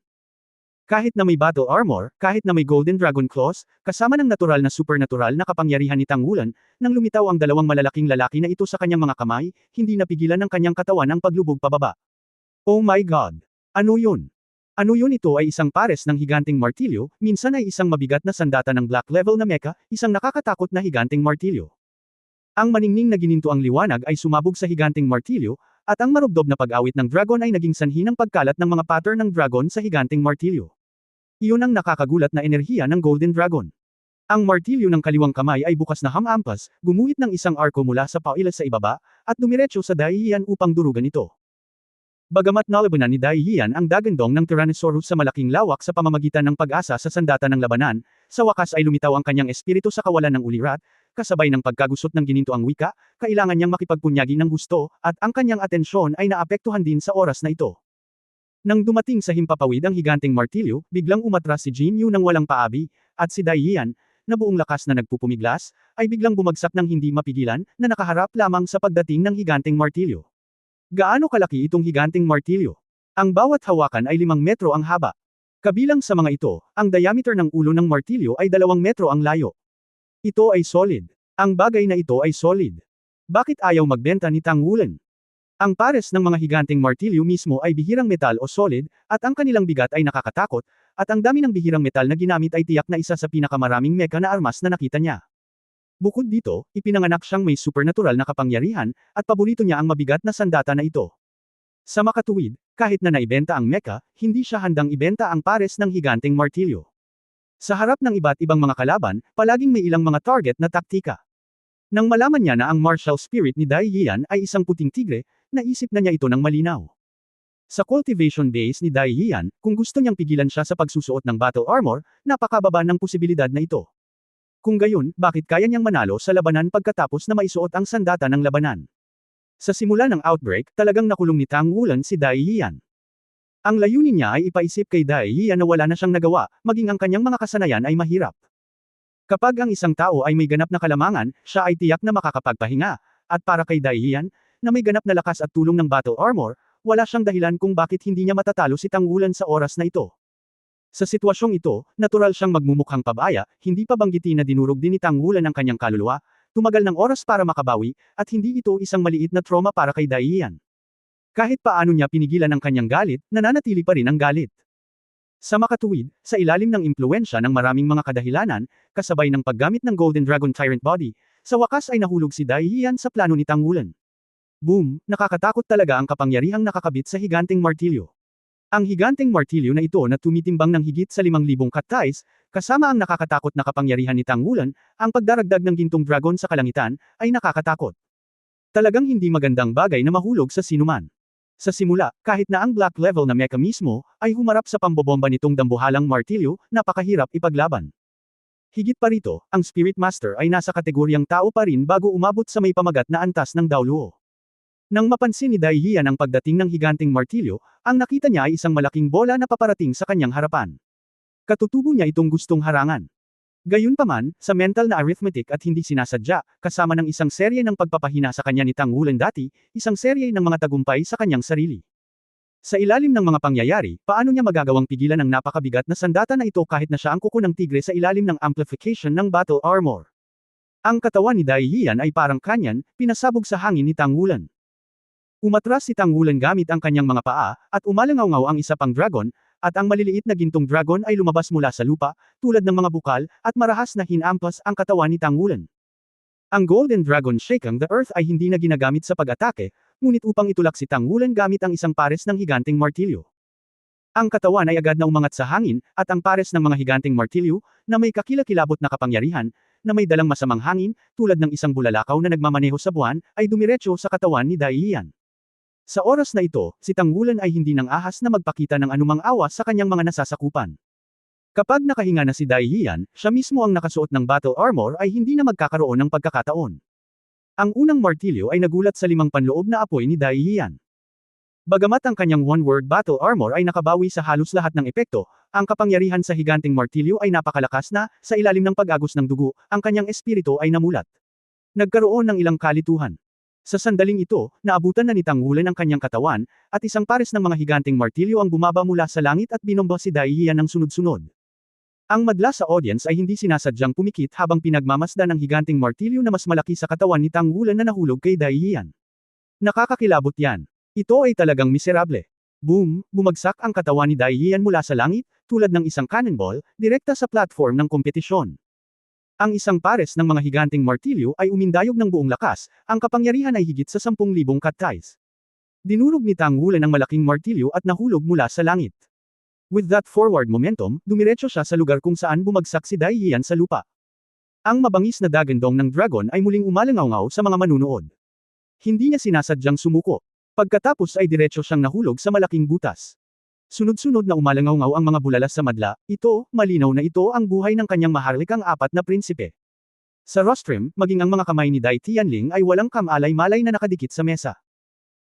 [SPEAKER 1] Kahit na may battle armor, kahit na may Golden Dragon Claws, kasama ng natural na supernatural na kapangyarihan ni Tang Wulan, nang lumitaw ang 2 malalaking lalaki na ito sa kanyang mga kamay, hindi napigilan ng kanyang katawan ang paglubog pababa. Oh my God! Ano yun? Ano yun? Ito ay isang pares ng higanting martilyo, minsan ay isang mabigat na sandata ng black level na mecha, isang nakakatakot na higanting martilyo. Ang maningning na gininto ang liwanag ay sumabog sa higanting martilyo, at ang marubdob na pag-awit ng dragon ay naging sanhi ng pagkalat ng mga pattern ng dragon sa higanting martilyo. Iyon ang nakakagulat na enerhiya ng Golden Dragon. Ang martilyo ng kaliwang kamay ay bukas na hamampas, gumuhit ng isang arko mula sa pauila sa ibaba, at dumiretso sa Dai Yian upang durugan ito. Bagamat nalabanan ni Dai Yian ang dagandong ng Tyrannosaurus sa malaking lawak sa pamamagitan ng pag-asa sa sandata ng labanan, sa wakas ay lumitaw ang kanyang espiritu sa kawalan ng ulirat, kasabay ng pagkagusot ng gininto ang wika, kailangan niyang makipagpunyagi ng gusto, at ang kanyang atensyon ay naapektuhan din sa oras na ito. Nang dumating sa himpapawid ang higanting martilyo, biglang umatras si Jin Yu nang walang paabi, at si Dai Yian, na buong lakas na nagpupumiglas, ay biglang bumagsak ng hindi mapigilan, na nakaharap lamang sa pagdating ng higanting martilyo. Gaano kalaki itong higanting martilyo? Ang bawat hawakan ay 5 metro ang haba. Kabilang sa mga ito, ang diameter ng ulo ng martilyo ay 2 metro ang layo. Ito ay solid. Ang bagay na ito ay solid. Bakit ayaw magbenta ni Tang Wulan? Ang pares ng mga higanting martilyo mismo ay bihirang metal o solid, at ang kanilang bigat ay nakakatakot, at ang dami ng bihirang metal na ginamit ay tiyak na isa sa pinakamaraming mecha na armas na nakita niya. Bukod dito, ipinanganak siyang may supernatural na kapangyarihan, at paborito niya ang mabigat na sandata na ito. Sa makatuwid, kahit na naibenta ang mecha, hindi siya handang ibenta ang pares ng higanting martilyo. Sa harap ng iba't ibang mga kalaban, palaging may ilang mga target na taktika. Nang malaman niya na ang martial spirit ni Dai Yian ay isang puting tigre, naisip na niya ito ng malinaw. Sa cultivation base ni Dai Yian, kung gusto niyang pigilan siya sa pagsusuot ng battle armor, napakababa ng posibilidad na ito. Kung gayon, bakit kaya niyang manalo sa labanan pagkatapos na maisuot ang sandata ng labanan? Sa simula ng outbreak, talagang nakulong ni Tang Wulan si Dai Yian. Ang layunin niya ay ipaisip kay Dai Yian na wala na siyang nagawa, maging ang kanyang mga kasanayan ay mahirap. Kapag ang isang tao ay may ganap na kalamangan, siya ay tiyak na makakapagpahinga. At para kay Dai Yian, na may ganap na lakas at tulong ng battle armor, wala siyang dahilan kung bakit hindi niya matatalo si Tangwulan sa oras na ito. Sa sitwasyong ito, natural siyang magmumukhang pabaya, hindi pa banggitin na dinurog din ni Tangwulan ang kanyang kaluluwa, tumagal ng oras para makabawi, at hindi ito isang maliit na trauma para kay Dai Yian. Kahit paano niya pinigilan ang kanyang galit, nananatili pa rin ang galit. Sa makatuwid, sa ilalim ng impluwensya ng maraming mga kadahilanan, kasabay ng paggamit ng Golden Dragon Tyrant Body, sa wakas ay nahulog si Dai Yian sa plano ni Tangwulan. Boom, nakakatakot talaga ang kapangyarihang nakakabit sa higanteng martilyo. Ang higanteng martilyo na ito na tumitimbang ng higit sa 5,000 katais, kasama ang nakakatakot na kapangyarihan ni Tangwulan, ang pagdaragdag ng gintong dragon sa kalangitan, ay nakakatakot. Talagang hindi magandang bagay na mahulog sa sinuman. Sa simula, kahit na ang black level na mecha mismo, ay humarap sa pambobomba nitong dambuhalang martilyo, napakahirap ipaglaban. Higit pa rito, ang Spirit Master ay nasa kategoryang tao pa rin bago umabot sa may pamagat na antas ng Daoluo. Nang mapansin ni Dai Yian ang pagdating ng higanteng martilyo, ang nakita niya ay isang malaking bola na paparating sa kanyang harapan. Katutubo niya itong gustong harangan. Gayunpaman, sa mental na arithmetic at hindi sinasadya, kasama ng isang serye ng pagpapahina sa kanya ni Tangwulan dati, isang serye ng mga tagumpay sa kanyang sarili. Sa ilalim ng mga pangyayari, paano niya magagawang pigilan ang napakabigat na sandata na ito kahit na siya ang kuko ng tigre sa ilalim ng amplification ng battle armor? Ang katawan ni Dai Yian ay parang kanyan, pinasabog sa hangin ni Tangwulan. Umatras si Tangwulan gamit ang kanyang mga paa, at umalangaw ang isa pang dragon, at ang maliliit na gintong dragon ay lumabas mula sa lupa, tulad ng mga bukal, at marahas na hinampas ang katawan ni Tangwulan. Ang Golden Dragon Shaking the Earth ay hindi na ginagamit sa pag-atake, ngunit upang itulak si Tangwulan gamit ang isang pares ng higanteng martilyo. Ang katawan ay agad na umangat sa hangin, at ang pares ng mga higanteng martilyo, na may kakilakilabot na kapangyarihan, na may dalang masamang hangin, tulad ng isang bulalakaw na nagmamaneho sa buwan, ay dumiretso sa katawan ni Dai Yian. Sa oras na ito, si Tangwulan ay hindi nang ahas na magpakita ng anumang awa sa kanyang mga nasasakupan. Kapag nakahinga na si Dai Yian, siya mismo ang nakasuot ng battle armor ay hindi na magkakaroon ng pagkakataon. Ang unang martilyo ay nagulat sa 5 panloob na apoy ni Dai Yian. Bagamat ang kanyang one-word battle armor ay nakabawi sa halos lahat ng epekto, ang kapangyarihan sa higanteng martilyo ay napakalakas na, sa ilalim ng pag-agos ng dugo, ang kanyang espiritu ay namulat. Nagkaroon ng ilang kalituhan. Sa sandaling ito, naabutan na ni Tangwulan ang kanyang katawan, at isang pares ng mga higanteng martilyo ang bumaba mula sa langit at binomba si Dai Yian ng sunod-sunod. Ang madla sa audience ay hindi sinasadyang pumikit habang pinagmamasdan ng higanteng martilyo na mas malaki sa katawan ni Tangwulan na nahulog kay Dai Yian. Nakakakilabot yan. Ito ay talagang miserable. Boom, bumagsak ang katawan ni Dai Yian mula sa langit, tulad ng isang cannonball, direkta sa platform ng kompetisyon. Ang isang pares ng mga higanteng martilyo ay umindayog ng buong lakas, ang kapangyarihan ay higit sa 10,000 katais. Dinurog ni Tangwulan ang malaking martilyo at nahulog mula sa langit. With that forward momentum, dumiretso siya sa lugar kung saan bumagsak si Dai Yian sa lupa. Ang mabangis na dagandong ng dragon ay muling umalangaw sa mga manunood. Hindi niya sinasadyang sumuko. Pagkatapos ay diretso siyang nahulog sa malaking butas. Sunod-sunod na umalangaw ang mga bulalas sa madla, ito, malinaw na ito ang buhay ng kanyang maharlikang 4 na prinsipe. Sa rostrum, maging ang mga kamay ni Dai Tianling ay walang kamalay-malay na nakadikit sa mesa.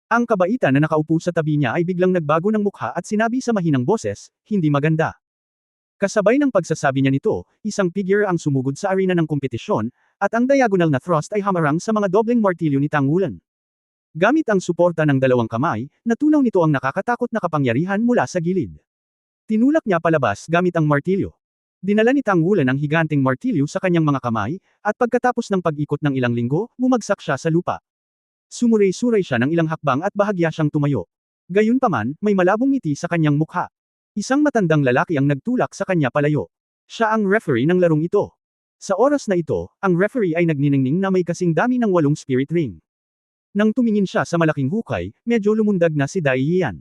[SPEAKER 1] Ang kabaitan na nakaupo sa tabi niya ay biglang nagbago ng mukha at sinabi sa mahinang boses, hindi maganda. Kasabay ng pagsasabi niya nito, isang figure ang sumugod sa arena ng kompetisyon, at ang diagonal na thrust ay hamarang sa mga dobleng martilyo ni Tangwulan. Gamit ang suporta ng 2 kamay, natunaw nito ang nakakatakot na kapangyarihan mula sa gilid. Tinulak niya palabas gamit ang martilyo. Dinala ni Tangwulan ang higanteng martilyo sa kanyang mga kamay, at pagkatapos ng pag-ikot ng ilang linggo, bumagsak siya sa lupa. Sumuray-suray siya ng ilang hakbang at bahagya siyang tumayo. Gayunpaman, may malabong ngiti sa kanyang mukha. Isang matandang lalaki ang nagtulak sa kanya palayo. Siya ang referee ng larong ito. Sa oras na ito, ang referee ay nagniningning na may kasing dami ng 8 spirit ring. Nang tumingin siya sa malaking hukay, medyo lumundag na si Dai Yian.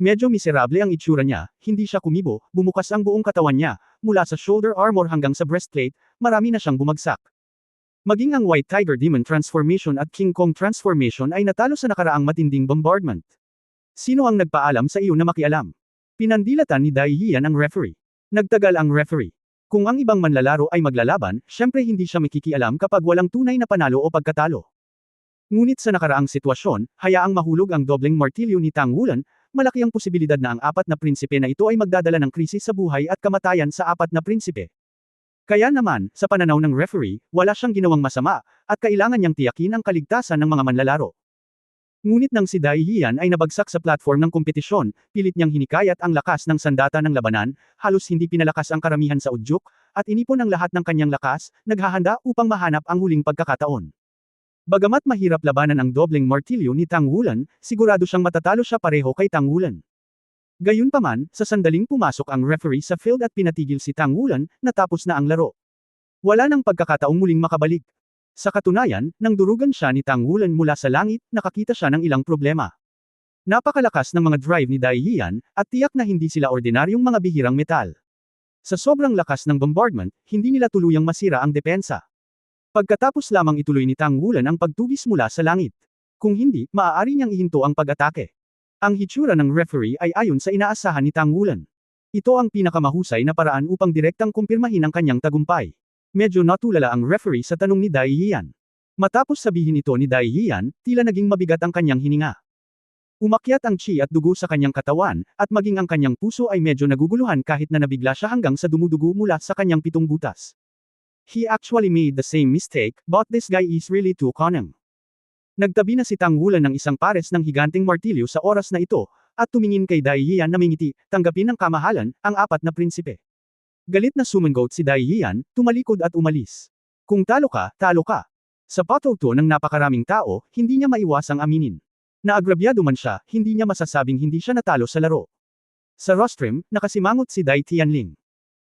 [SPEAKER 1] Medyo miserable ang itsura niya, hindi siya kumibo, bumukas ang buong katawan niya, mula sa shoulder armor hanggang sa breastplate, marami na siyang bumagsak. Maging ang White Tiger Demon Transformation at King Kong Transformation ay natalo sa nakaraang matinding bombardment. Sino ang nagpaalam sa iyo na makialam? Pinandilatan ni Dai Yian ang referee. Nagtagal ang referee. Kung ang ibang manlalaro ay maglalaban, syempre hindi siya makikialam kapag walang tunay na panalo o pagkatalo. Ngunit sa nakaraang sitwasyon, hayaang mahulog ang dobleng martilyo ni Tangwulan, malaki ang posibilidad na ang apat na prinsipe na ito ay magdadala ng krisis sa buhay at kamatayan sa apat na prinsipe. Kaya naman, sa pananaw ng referee, wala siyang ginawang masama, at kailangan niyang tiyakin ang kaligtasan ng mga manlalaro. Ngunit nang si Dai Yian ay nabagsak sa platform ng kompetisyon, pilit niyang hinikayat ang lakas ng sandata ng labanan, halos hindi pinalakas ang karamihan sa udyok, at inipon ang lahat ng kanyang lakas, naghahanda upang mahanap ang huling pagkakataon. Bagamat mahirap labanan ang dobleng martilyo ni Tang Wulan, sigurado siyang matatalo siya pareho kay Tang Wulan. Gayunpaman, sa sandaling pumasok ang referee sa field at pinatigil si Tang Wulan, natapos na ang laro. Wala nang pagkakataong muling makabalik. Sa katunayan, nang durugan siya ni Tang Wulan mula sa langit, nakakita siya ng ilang problema. Napakalakas ng mga drive ni Dai Yian, at tiyak na hindi sila ordinaryong mga bihirang metal. Sa sobrang lakas ng bombardment, hindi nila tuluyang masira ang depensa. Pagkatapos lamang ituloy ni Tang Wulan ang pagtugis mula sa langit. Kung hindi, maaari niyang ihinto ang pag-atake. Ang hitsura ng referee ay ayon sa inaasahan ni Tang Wulan. Ito ang pinakamahusay na paraan upang direktang kumpirmahin ang kanyang tagumpay. Medyo natulala ang referee sa tanong ni Dai Yian. Matapos sabihin ito ni Dai Yian, tila naging mabigat ang kanyang hininga. Umakyat ang chi at dugo sa kanyang katawan, at maging ang kanyang puso ay medyo naguguluhan kahit na nabigla siya hanggang sa dumudugo mula sa kanyang 7 butas. He actually made the same mistake, but this guy is really too cunning. Nagtabi na si Tang Wulan ng isang pares ng higanteng martilyo sa oras na ito, at tumingin kay Dai Yian na mingiti, tanggapin ng kamahalan, ang apat na prinsipe. Galit na sumangot si Dai Yian, tumalikod at umalis. Kung talo ka, talo ka. Sa patuto ng napakaraming tao, hindi niya maiwasang aminin. Naagrabyado man siya, hindi niya masasabing hindi siya natalo sa laro. Sa rostrum, nakasimangot si Dai Tianling.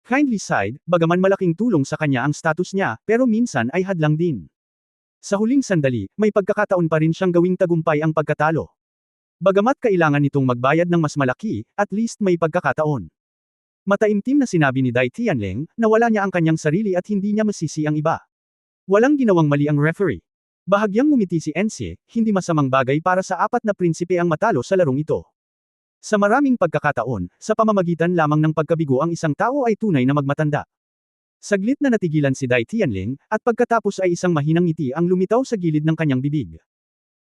[SPEAKER 1] Kindly side, bagaman malaking tulong sa kanya ang status niya, pero minsan ay hadlang din. Sa huling sandali, may pagkakataon pa rin siyang gawing tagumpay ang pagkatalo. Bagamat kailangan nitong magbayad ng mas malaki, at least may pagkakataon. Mataimtim na sinabi ni Dai Tianling, na wala niya ang kanyang sarili at hindi niya masisi ang iba. Walang ginawang mali ang referee. Bahagyang ngumiti si Ensie, hindi masamang bagay para sa apat na prinsipe ang matalo sa larong ito. Sa maraming pagkakataon, sa pamamagitan lamang ng pagkabigo ang isang tao ay tunay na magmatanda. Saglit na natigilan si Dai Tianling, at pagkatapos ay isang mahinang ngiti ang lumitaw sa gilid ng kanyang bibig.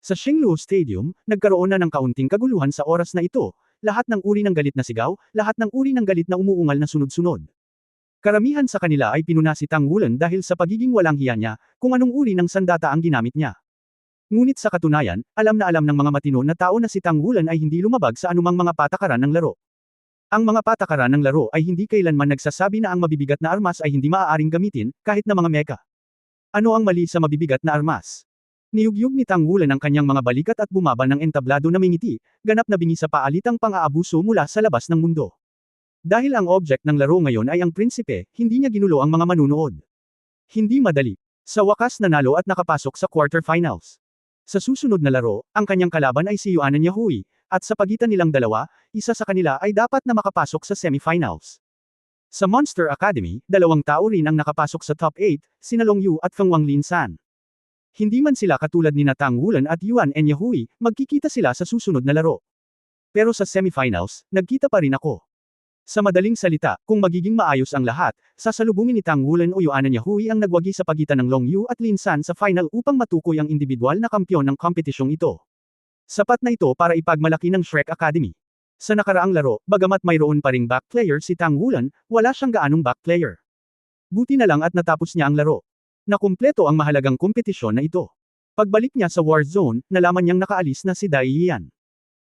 [SPEAKER 1] Sa Xingluo Stadium, nagkaroon na ng kaunting kaguluhan sa oras na ito, lahat ng uri ng galit na sigaw, lahat ng uri ng galit na umuungal na sunod-sunod. Karamihan sa kanila ay pinuna si Tang Wulan dahil sa pagiging walang hiya niya, kung anong uri ng sandata ang ginamit niya. Ngunit sa katunayan, alam na alam ng mga matino na tao na si Tang Wulan ay hindi lumabag sa anumang mga patakaran ng laro. Ang mga patakaran ng laro ay hindi kailanman nagsasabi na ang mabibigat na armas ay hindi maaaring gamitin, kahit na mga mecha. Ano ang mali sa mabibigat na armas? Niyugyug ni Tang Wulan ang kanyang mga balikat at bumaba ng entablado na mingiti, ganap na bingi sa paalitang pang-aabuso mula sa labas ng mundo. Dahil ang object ng laro ngayon ay ang prinsipe, hindi niya ginulo ang mga manunood. Hindi madali. Sa wakas nanalo at nakapasok sa quarterfinals. Sa susunod na laro, ang kanyang kalaban ay si Yuanan Yahui, at sa pagitan nilang dalawa, isa sa kanila ay dapat na makapasok sa semifinals. Sa Monster Academy, 2 tao rin ang nakapasok sa top 8, sina Long Yu at Feng Wanglin San. Hindi man sila katulad ni Tang Wulan at Yuan Yahui, magkikita sila sa susunod na laro. Pero sa semifinals, nagkita pa rin ako. Sa madaling salita, kung magiging maayos ang lahat, sasalubungin ni Tang Wulan o Yuanan Yahui ang nagwagi sa pagitan ng Long Yu at Lin San sa final upang matukoy ang individual na kampyon ng kompetisyong ito. Sapat na ito para ipagmalaki ng Shrek Academy. Sa nakaraang laro, bagamat mayroon pa ring back player si Tang Wulan, wala siyang gaanong back player. Buti na lang at natapos niya ang laro. Nakumpleto ang mahalagang kompetisyon na ito. Pagbalik niya sa War Zone, nalaman niyang nakaalis na si Dai Yian.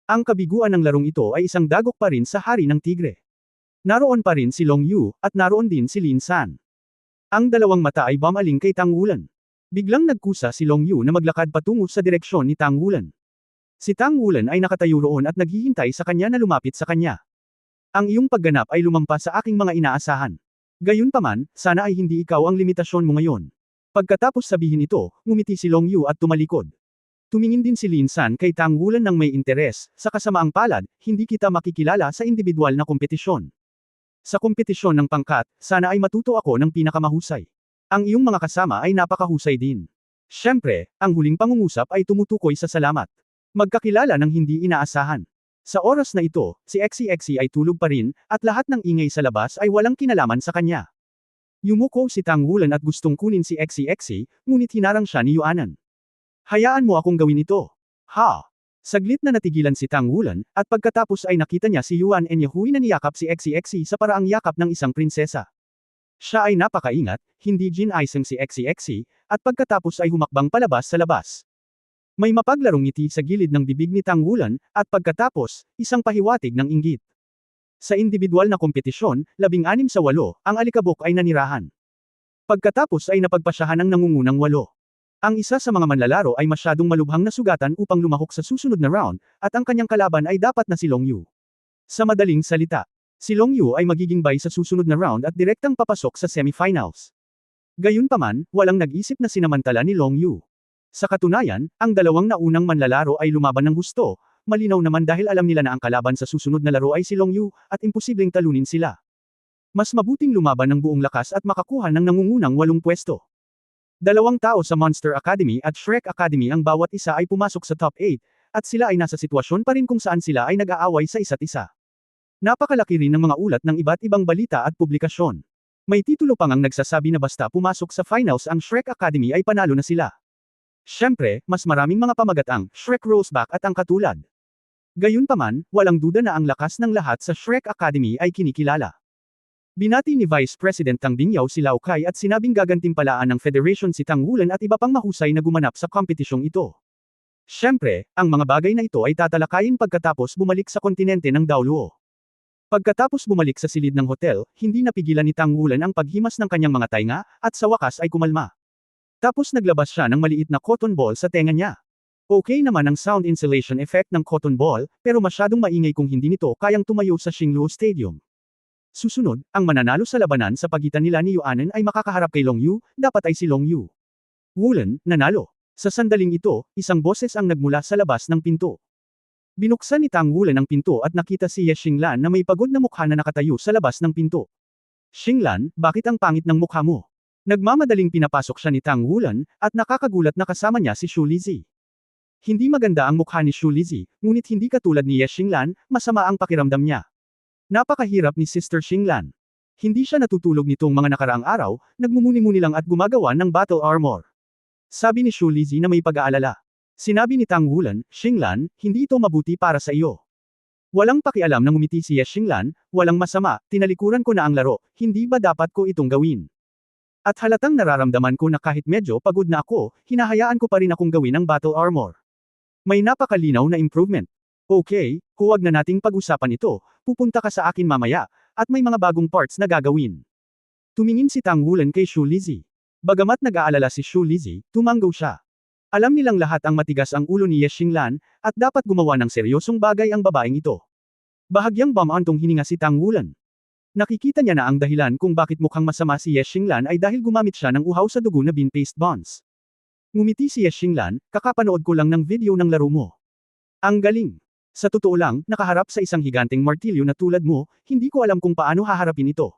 [SPEAKER 1] Ang kabiguan ng larong ito ay isang dagok pa rin sa Hari ng Tigre. Naroon pa rin si Long Yu, at naroon din si Lin San. Ang dalawang mata ay bumaling kay Tang Wulan. Biglang nagkusa si Long Yu na maglakad patungo sa direksyon ni Tang Wulan. Si Tang Wulan ay nakatayo roon at naghihintay sa kanya na lumapit sa kanya. Ang iyong pagganap ay lumampas sa aking mga inaasahan. Gayunpaman, sana ay hindi ikaw ang limitasyon mo ngayon. Pagkatapos sabihin ito, ngumiti si Long Yu at tumalikod. Tumingin din si Lin San kay Tang Wulan ng may interes, sa kasamaang palad, hindi kita makikilala sa individual na kompetisyon. Sa kompetisyon ng pangkat, sana ay matuto ako ng pinakamahusay. Ang iyong mga kasama ay napakahusay din. Siyempre, ang huling pangungusap ay tumutukoy sa salamat. Magkakilala ng hindi inaasahan. Sa oras na ito, si XCXC ay tulog pa rin, at lahat ng ingay sa labas ay walang kinalaman sa kanya. Yumuko si Tang Wulan at gustong kunin si XCXC, ngunit hinarang siya ni Yuanan. Hayaan mo akong gawin ito. Ha! Saglit na natigilan si Tang Wulan, at pagkatapos ay nakita niya si Yuan Enyahui na niyakap si XCXC sa paraang yakap ng isang prinsesa. Siya ay napakaingat, hindi ginaisang si XCXC, at pagkatapos ay humakbang palabas sa labas. May mapaglarong ngiti sa gilid ng bibig ni Tang Wulan, at pagkatapos, isang pahiwatig ng inggit. Sa individual na kompetisyon, 16 sa 8, ang alikabok ay nanirahan. Pagkatapos ay napagpasyahan ang nangungunang 8. Ang isa sa mga manlalaro ay masyadong malubhang na sugatan upang lumahok sa susunod na round, at ang kanyang kalaban ay dapat na si Long Yu. Sa madaling salita, si Long Yu ay magiging bye sa susunod na round at direktang papasok sa semifinals. Gayunpaman, walang nag-isip na sinamantala ni Long Yu. Sa katunayan, ang dalawang naunang manlalaro ay lumaban ng husto, malinaw naman dahil alam nila na ang kalaban sa susunod na laro ay si Long Yu, at imposibleng talunin sila. Mas mabuting lumaban ng buong lakas at makakuha ng nangungunang 8 pwesto. Dalawang tao sa Monster Academy at Shrek Academy ang bawat isa ay pumasok sa top 8, at sila ay nasa sitwasyon pa rin kung saan sila ay nag-aaway sa isa't isa. Napakalaki rin ng mga ulat ng iba't ibang balita at publikasyon. May titulo pang ang nagsasabi na basta pumasok sa finals ang Shrek Academy ay panalo na sila. Siyempre, mas maraming mga pamagat ang Shrek Rollback at ang katulad. Gayunpaman, walang duda na ang lakas ng lahat sa Shrek Academy ay kinikilala. Binati ni Vice President Tang Bingyao si Lao Kai at sinabing gagantimpalaan ng Federation si Tang Wulan at iba pang mahusay na gumanap sa kompetisyong ito. Siyempre, ang mga bagay na ito ay tatalakayin pagkatapos bumalik sa kontinente ng Daoluo. Pagkatapos bumalik sa silid ng hotel, hindi napigilan ni Tang Wulan ang paghimas ng kanyang mga tainga, at sa wakas ay kumalma. Tapos naglabas siya ng maliit na cotton ball sa tenga niya. Okay naman ang sound insulation effect ng cotton ball, pero masyadong maingay kung hindi nito kayang tumayo sa Xingluo Stadium. Susunod, ang mananalo sa labanan sa pagitan nila ni Yuanen ay makakaharap kay Long Yu, dapat ay si Long Yu. Wulan, nanalo. Sa sandaling ito, isang boses ang nagmula sa labas ng pinto. Binuksan ni Tang Wulan ang pinto at nakita si Ye Xinglan na may pagod na mukha na nakatayo sa labas ng pinto. Xinglan, bakit ang pangit ng mukha mo? Nagmamadaling pinapasok siya ni Tang Wulan, at nakakagulat na kasama niya si Xu Lizi. Hindi maganda ang mukha ni Xu Lizi, ngunit hindi katulad ni Ye Xinglan, masama ang pakiramdam niya. Napakahirap ni Sister Xinglan. Hindi siya natutulog nitong mga nakaraang araw, nagmumuni-muni lang at gumagawa ng battle armor. Sabi ni Xu Lizi na may pag-aalala. Sinabi ni Tang Wulan, Xinglan, hindi ito mabuti para sa iyo. Walang pakialam na ngumiti si Ye Xinglan, walang masama, tinalikuran ko na ang laro, hindi ba dapat ko itong gawin? At halatang nararamdaman ko na kahit medyo pagod na ako, hinahayaan ko pa rin akong gawin ang battle armor. May napakalinaw na improvement. Okay, huwag na nating pag-usapan ito, pupunta ka sa akin mamaya, at may mga bagong parts na gagawin. Tumingin si Tang Wulan kay Xu Lizi. Bagamat nag-aalala si Xu Lizi, tumanggaw siya. Alam nilang lahat ang matigas ang ulo ni Ye Xinglan, at dapat gumawa ng seryosong bagay ang babaeng ito. Bahagyang bumantong hininga si Tang Wulan. Nakikita niya na ang dahilan kung bakit mukhang masama si Ye Xinglan ay dahil gumamit siya ng uhaw sa dugo na bean paste bonds. Ngumiti si Ye Xinglan, kakapanood ko lang ng video ng laro mo. Ang galing. Sa totoo lang, nakaharap sa isang higanteng martilyo na tulad mo, hindi ko alam kung paano haharapin ito.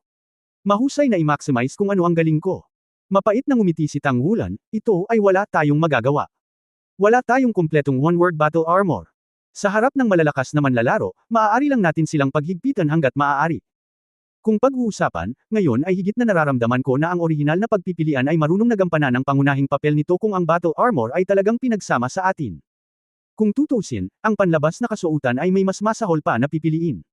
[SPEAKER 1] Mahusay na i-maximize kung ano ang galing ko. Mapait na ngumiti si Tang Wulan, ito ay wala tayong magagawa. Wala tayong kumpletong one-word battle armor. Sa harap ng malalakas na manlalaro, maaari lang natin silang paghigpitan hanggat maaari. Kung pag-uusapan, ngayon ay higit na nararamdaman ko na ang orihinal na pagpipilian ay marunong nagampanan ang pangunahing papel nito kung ang battle armor ay talagang pinagsama sa atin. Kung tutusin, ang panlabas na kasuotan ay may mas masahol pa na pipiliin.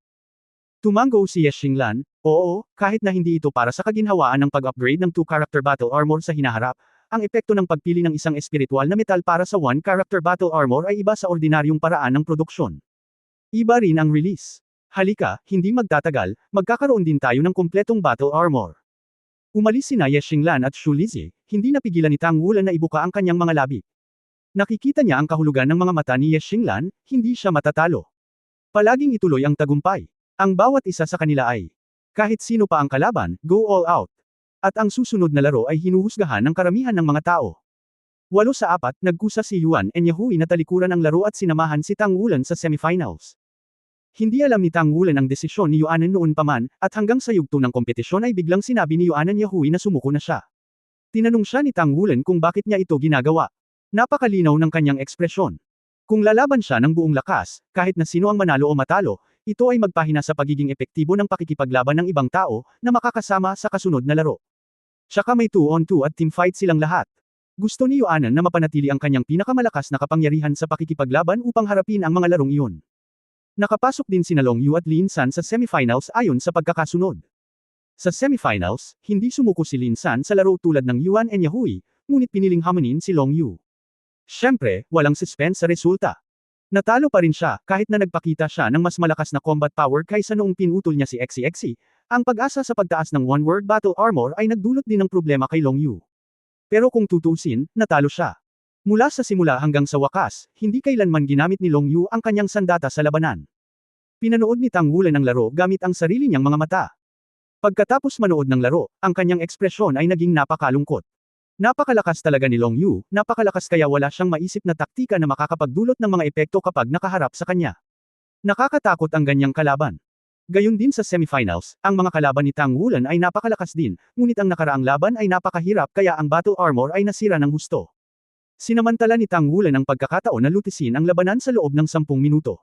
[SPEAKER 1] Tumanggo si Ye Xinglan, oo, kahit na hindi ito para sa kaginhawaan ng pag-upgrade ng 2-character battle armor sa hinaharap, ang epekto ng pagpili ng isang espiritual na metal para sa 1-character battle armor ay iba sa ordinaryong paraan ng produksyon. Iba rin ang release. Halika, hindi magtatagal, magkakaroon din tayo ng kumpletong battle armor. Umalis sina Ye Xinglan at Xu Lizi, hindi napigilan ni Tang Wulan na ibuka ang kanyang mga labi. Nakikita niya ang kahulugan ng mga mata ni Ye Xinglan, hindi siya matatalo. Palaging ituloy ang tagumpay. Ang bawat isa sa kanila ay, kahit sino pa ang kalaban, go all out. At ang susunod na laro ay hinuhusgahan ng karamihan ng mga tao. 8-4, nagkusa si Yuan Enyahui na talikuran ang laro at sinamahan si Tang Wulan sa semifinals. Hindi alam ni Tang Wulan ang desisyon ni Yuanen noon pa man, at hanggang sa yugto ng kompetisyon ay biglang sinabi ni Yuan Enyahui na sumuko na siya. Tinanong siya ni Tang Wulan kung bakit niya ito ginagawa. Napakalinaw ng kanyang ekspresyon. Kung lalaban siya ng buong lakas, kahit na sino ang manalo o matalo, ito ay magpahina sa pagiging epektibo ng pakikipaglaban ng ibang tao, na makakasama sa kasunod na laro. Tsaka may 2-on-2 at team fight silang lahat. Gusto ni Yuanan na mapanatili ang kanyang pinakamalakas na kapangyarihan sa pakikipaglaban upang harapin ang mga larong iyon. Nakapasok din sina Long Yu at Lin San sa semifinals ayon sa pagkakasunod. Sa semifinals, hindi sumuko si Lin San sa laro tulad ng Yuan and Yahui, ngunit piniling hamunin si Long Yu. Siyempre, walang suspense sa resulta. Natalo pa rin siya kahit na nagpakita siya ng mas malakas na combat power kaysa noong pinutol niya si XCXC. Ang pag-asa sa pagtaas ng one-word battle armor ay nagdulot din ng problema kay Long Yu. Pero kung tutuusin, natalo siya. Mula sa simula hanggang sa wakas, hindi kailanman ginamit ni Long Yu ang kanyang sandata sa labanan. Pinanood ni Tang Wulan ang laro gamit ang sarili niyang mga mata. Pagkatapos manood ng laro, ang kanyang ekspresyon ay naging napakalungkot. Napakalakas talaga ni Long Yu, napakalakas kaya wala siyang maisip na taktika na makakapagdulot ng mga epekto kapag nakaharap sa kanya. Nakakatakot ang ganyang kalaban. Gayon din sa semifinals, ang mga kalaban ni Tang Wulan ay napakalakas din, ngunit ang nakaraang laban ay napakahirap kaya ang battle armor ay nasira ng husto. Sinamantala ni Tang Wulan ang pagkakataon na lutisin ang labanan sa loob ng 10 minuto.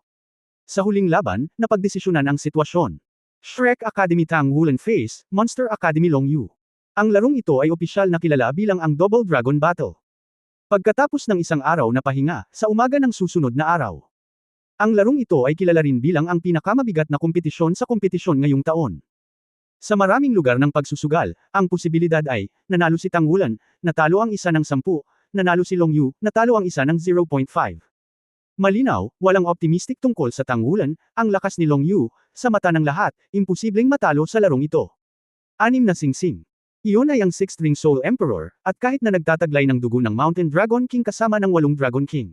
[SPEAKER 1] Sa huling laban, napagdesisyonan ang sitwasyon. Shrek Academy Tang Wulan face, Monster Academy Long Yu. Ang larong ito ay opisyal na kilala bilang ang Double Dragon Battle. Pagkatapos ng isang araw na pahinga, sa umaga ng susunod na araw. Ang larong ito ay kilala rin bilang ang pinakamabigat na kompetisyon sa kompetisyon ngayong taon. Sa maraming lugar ng pagsusugal, ang posibilidad ay, nanalo si Tang Wulan, natalo ang isa ng 10, nanalo si Long Yu, natalo ang isa ng 0.5. Malinaw, walang optimistic tungkol sa Tang Wulan, ang lakas ni Long Yu, sa mata ng lahat, imposibleng matalo sa larong ito. 6 na singsing. Iyon ay ang 6th Ring Soul Emperor, at kahit na nagtataglay ng dugo ng Mountain Dragon King kasama ng 8 Dragon King.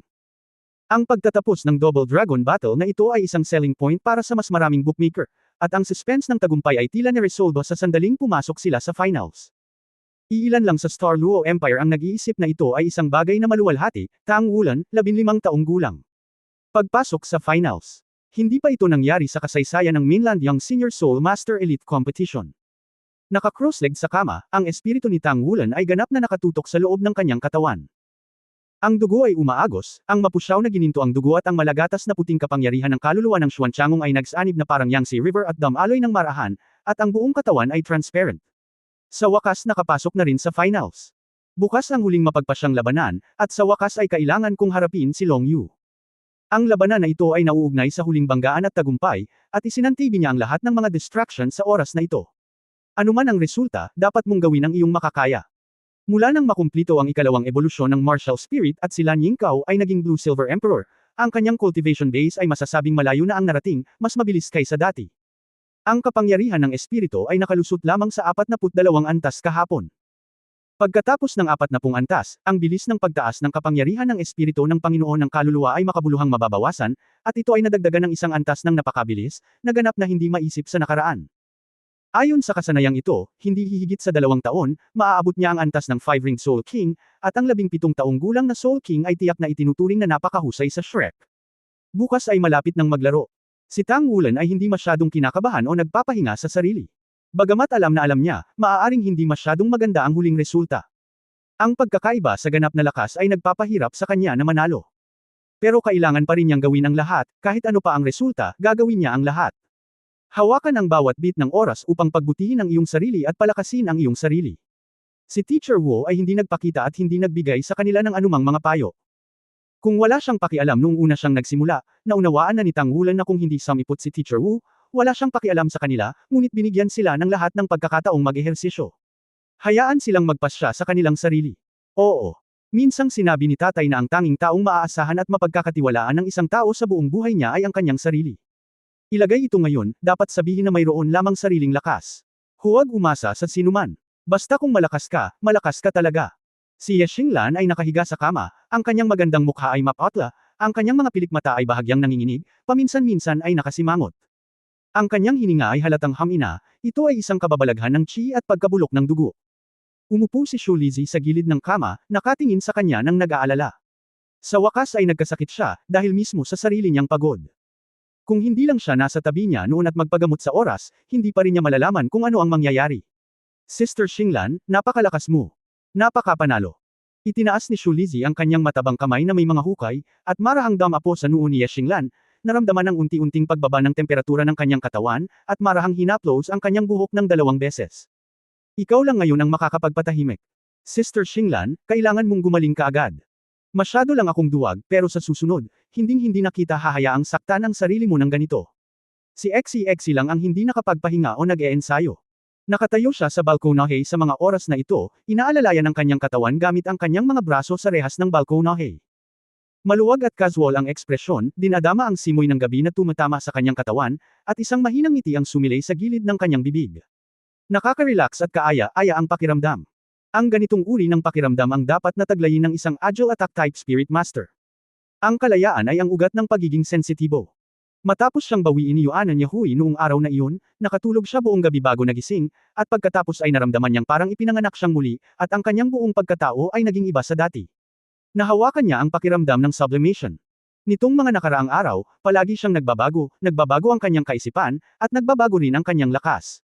[SPEAKER 1] Ang pagtatapos ng Double Dragon Battle na ito ay isang selling point para sa mas maraming bookmaker, at ang suspense ng tagumpay ay tila niresolba sa sandaling pumasok sila sa finals. Iilan lang sa Star Luo Empire ang nag-iisip na ito ay isang bagay na maluwalhati, Tang Wulan, 15 taong gulang. Pagpasok sa finals. Hindi pa ito nangyari sa kasaysayan ng Mainland Young Senior Soul Master Elite Competition. Naka-crossleg sa kama, ang espiritu ni Tang Wulan ay ganap na nakatutok sa loob ng kanyang katawan. Ang dugo ay umaagos, ang mapusyaw na gininto ang dugo at ang malagatas na puting kapangyarihan ng kaluluwa ng Xuanchangong ay nagsanib na parang Yangtze River at damaloy ng marahan, at ang buong katawan ay transparent. Sa wakas nakapasok na rin sa finals. Bukas ang huling mapagpasyang labanan, at sa wakas ay kailangan kong harapin si Long Yu. Ang labanan na ito ay nauugnay sa huling banggaan at tagumpay, at isinantibi niya ang lahat ng mga distraction sa oras na ito. Anuman ang resulta, dapat mong gawin ang iyong makakaya. Mula nang makumplito ang ikalawang ebolusyon ng martial spirit at si Lan Yingcao ay naging Blue Silver Emperor, ang kanyang cultivation base ay masasabing malayo na ang narating, mas mabilis kaysa dati. Ang kapangyarihan ng espiritu ay nakalusot lamang sa 42 antas kahapon. Pagkatapos ng 40 antas, ang bilis ng pagtaas ng kapangyarihan ng espiritu ng Panginoon ng kaluluwa ay makabuluhang mababawasan, at ito ay nadagdagan ng isang antas ng napakabilis, na ganap na hindi maisip sa nakaraan. Ayon sa kasanayang ito, hindi hihigit sa 2 taon, maaabot niya ang antas ng 5-ringed Soul King, at ang 17 taong gulang na Soul King ay tiyak na itinuturing na napakahusay sa Shrek. Bukas ay malapit ng maglaro. Si Tang Wulan ay hindi masyadong kinakabahan o nagpapahinga sa sarili. Bagamat alam na alam niya, maaaring hindi masyadong maganda ang huling resulta. Ang pagkakaiba sa ganap na lakas ay nagpapahirap sa kanya na manalo. Pero kailangan pa rin niyang gawin ang lahat, kahit ano pa ang resulta, gagawin niya ang lahat. Hawakan ang bawat bit ng oras upang pagbutihin ang iyong sarili at palakasin ang iyong sarili. Si Teacher Wu ay hindi nagpakita at hindi nagbigay sa kanila ng anumang mga payo. Kung wala siyang pakialam noong una siyang nagsimula, naunawaan na ni Tang Wulan na kung hindi samipot si Teacher Wu, wala siyang pakialam sa kanila, ngunit binigyan sila ng lahat ng pagkakataong mag-ehersisyo. Hayaan silang magpasya sa kanilang sarili. Oo. Minsang sinabi ni tatay na ang tanging taong maaasahan at mapagkakatiwalaan ng isang tao sa buong buhay niya ay ang kanyang sarili. Ilagay ito ngayon, dapat sabihin na mayroon lamang sariling lakas. Huwag umasa sa sinuman. Basta kung malakas ka talaga. Si Ye Xinglan ay nakahiga sa kama, ang kanyang magandang mukha ay mapotla, ang kanyang mga pilikmata ay bahagyang nanginginig, paminsan-minsan ay nakasimangot. Ang kanyang hininga ay halatang hamina, ito ay isang kababalaghan ng qi at pagkabulok ng dugo. Umupo si Xu Lizhi sa gilid ng kama, nakatingin sa kanya ng nag-aalala. Sa wakas ay nagkasakit siya, dahil mismo sa sarili niyang pagod. Kung hindi lang siya nasa tabi niya noon at magpagamot sa oras, hindi pa rin niya malalaman kung ano ang mangyayari. Sister Xinglan, napakalakas mo. Napakapanalo. Itinaas ni Xu Lizhi ang kanyang matabang kamay na may mga hukay, at marahang damapo sa noo ni Ye Xinglan, naramdaman ang unti-unting pagbaba ng temperatura ng kanyang katawan, at marahang hinaplos ang kanyang buhok ng 2 beses. Ikaw lang ngayon ang makakapagpatahimik. Sister Xinglan, kailangan mong gumaling kaagad. Masyado lang akong duwag, pero sa susunod, hinding-hindi na kita hahayaang saktan ang sarili mo ng ganito. Si XCXC lang ang hindi nakapagpahinga o nag-eensayo. Nakatayo siya sa balkonahe sa mga oras na ito, inaalalayan ang kanyang katawan gamit ang kanyang mga braso sa rehas ng balkonahe. Maluwag at casual ang ekspresyon, dinadama ang simoy ng gabi na tumatama sa kanyang katawan, at isang mahinang ngiti ang sumilay sa gilid ng kanyang bibig. Nakaka-relax at kaaya-aya ang pakiramdam. Ang ganitong uri ng pakiramdam ang dapat na taglayin ng isang agile attack type spirit master. Ang kalayaan ay ang ugat ng pagiging sensitibo. Matapos siyang bawiin ni Yuan Yahui noong araw na iyon, nakatulog siya buong gabi bago nagising, at pagkatapos ay naramdaman niyang parang ipinanganak siyang muli, at ang kanyang buong pagkatao ay naging iba sa dati. Nahawakan niya ang pakiramdam ng sublimation. Nitong mga nakaraang araw, palagi siyang nagbabago ang kanyang kaisipan, at nagbabago rin ang kanyang lakas.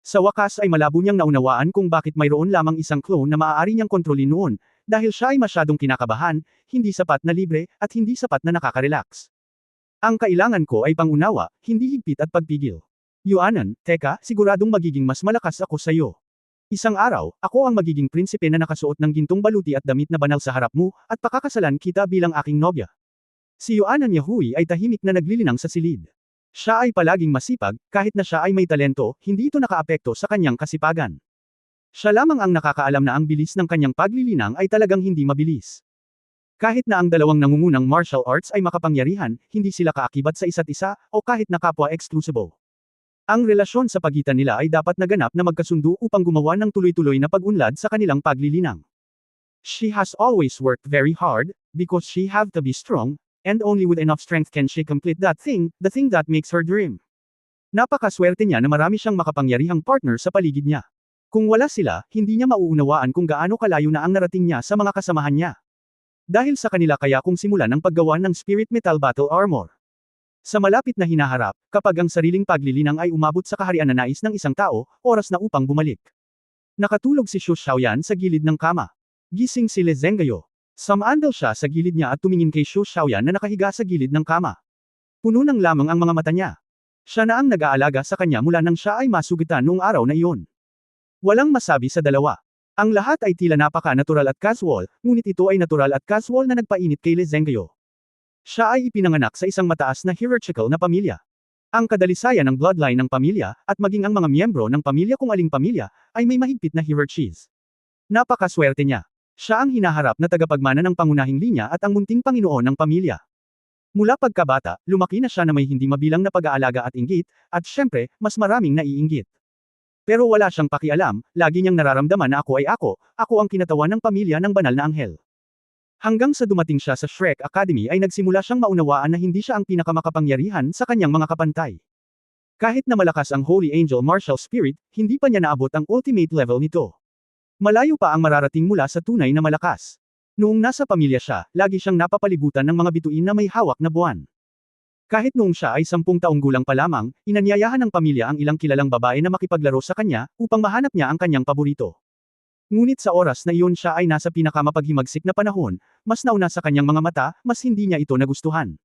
[SPEAKER 1] Sa wakas ay malabo niyang naunawaan kung bakit mayroon lamang isang clone na maaari niyang kontrolin noon, dahil siya ay masyadong kinakabahan, hindi sapat na libre, at hindi sapat na nakaka-relax. Ang kailangan ko ay pangunawa, hindi higpit at pagpigil. Yuanan, teka, siguradong magiging mas malakas ako sa iyo. Isang araw, ako ang magiging prinsipe na nakasuot ng gintong baluti at damit na banal sa harap mo, at pakakasalan kita bilang aking nobya. Si Yuanan Yahui ay tahimik na naglilinang sa silid. Siya ay palaging masipag, kahit na siya ay may talento, hindi ito nakaapekto sa kanyang kasipagan. Siya lamang ang nakakaalam na ang bilis ng kanyang paglilinang ay talagang hindi mabilis. Kahit na ang dalawang nangungunang martial arts ay makapangyarihan, hindi sila kaakibat sa isa't isa, o kahit na kapwa exclusibo. Ang relasyon sa pagitan nila ay dapat naganap na magkasundo upang gumawa ng tuloy-tuloy na pag-unlad sa kanilang paglilinang. She has always worked very hard, because she have to be strong, and only with enough strength can she complete that thing, the thing that makes her dream. Napakaswerte niya na marami siyang makapangyarihang partner sa paligid niya. Kung wala sila, hindi niya mauunawaan kung gaano kalayo na ang narating niya sa mga kasamahan niya. Dahil sa kanila kaya kung simulan ang paggawa ng Spirit Metal Battle Armor. Sa malapit na hinaharap, kapag ang sariling paglilinang ay umabot sa kaharian na nais ng isang tao, oras na upang bumalik. Nakatulog si Xu Xiaoyan sa gilid ng kama. Gising si Le Zhenggayo. Sumandal siya sa gilid niya at tumingin kay Xu Xiaoyan na nakahiga sa gilid ng kama. Puno ng lamang ang mga mata niya. Siya na ang nag-aalaga sa kanya mula nang siya ay masugitan noong araw na iyon. Walang masabi sa dalawa. Ang lahat ay tila napaka-natural at casual, ngunit ito ay natural at casual na nagpainit kay Le Zhenggayo. Siya ay ipinanganak sa isang mataas na hierarchical na pamilya. Ang kadalisayan ng bloodline ng pamilya, at maging ang mga miyembro ng pamilya kung aling pamilya, ay may mahigpit na hierarchies. Napakaswerte niya. Siya ang hinaharap na tagapagmana ng pangunahing linya at ang munting panginoon ng pamilya. Mula pagkabata, lumaki na siya na may hindi mabilang na pag-aalaga at inggit, at syempre, mas maraming naiinggit. Pero wala siyang pakialam, lagi niyang nararamdaman na ako ay ako ang kinatawan ng pamilya ng banal na anghel. Hanggang sa dumating siya sa Shrek Academy ay nagsimula siyang maunawaan na hindi siya ang pinakamakapangyarihan sa kanyang mga kapantay. Kahit na malakas ang Holy Angel Martial Spirit, hindi pa niya naabot ang ultimate level nito. Malayo pa ang mararating mula sa tunay na malakas. Noong nasa pamilya siya, lagi siyang napapalibutan ng mga bituin na may hawak na buwan. Kahit noong siya ay 10 taong gulang pa lamang, inanyayahan ng pamilya ang ilang kilalang babae na makipaglaro sa kanya, upang mahanap niya ang kanyang paborito. Ngunit sa oras na iyon siya ay nasa pinakamapaghimagsik na panahon, mas nauna sa kanyang mga mata, mas hindi niya ito nagustuhan.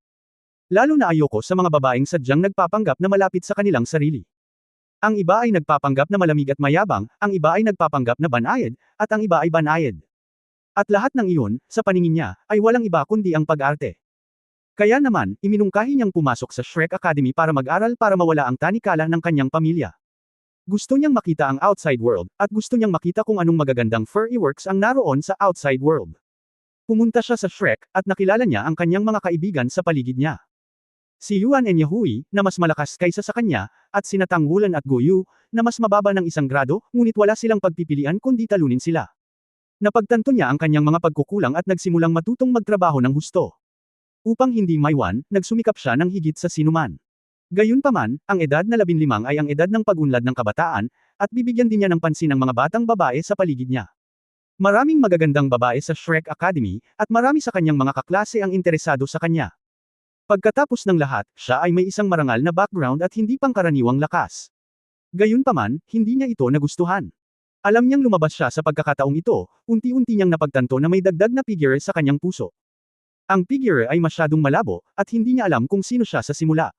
[SPEAKER 1] Lalo na ayoko sa mga babaeng sadyang nagpapanggap na malapit sa kanilang sarili. Ang iba ay nagpapanggap na malamig at mayabang, ang iba ay nagpapanggap na banayad, at ang iba ay banayad. At lahat ng iyon, sa paningin niya, ay walang iba kundi ang pag-arte. Kaya naman, iminungkahi niyang pumasok sa Shrek Academy para mag-aral para mawala ang tanikala ng kanyang pamilya. Gusto niyang makita ang outside world, at gusto niyang makita kung anong magagandang furry works ang naroon sa outside world. Pumunta siya sa Shrek, at nakilala niya ang kanyang mga kaibigan sa paligid niya. Si Yuan Yahui, na mas malakas kaysa sa kanya, at sina Tang Wulan at Goyu, na mas mababa ng 1 grado, ngunit wala silang pagpipilian kundi talunin sila. Napagtanto niya ang kanyang mga pagkukulang at nagsimulang matutong magtrabaho ng husto. Upang hindi maiwan, nagsumikap siya ng higit sa sinuman. Gayunpaman, ang edad na 15 ay ang edad ng pag-unlad ng kabataan, at bibigyan din niya ng pansin ang mga batang babae sa paligid niya. Maraming magagandang babae sa Shrek Academy, at marami sa kanyang mga kaklase ang interesado sa kanya. Pagkatapos ng lahat, siya ay may isang marangal na background at hindi pangkaraniwang lakas. Gayunpaman, hindi niya ito nagustuhan. Alam niyang lumabas siya sa pagkakataong ito, unti-unti niyang napagtanto na may dagdag na figure sa kanyang puso. Ang figure ay masyadong malabo, at hindi niya alam kung sino siya sa simula.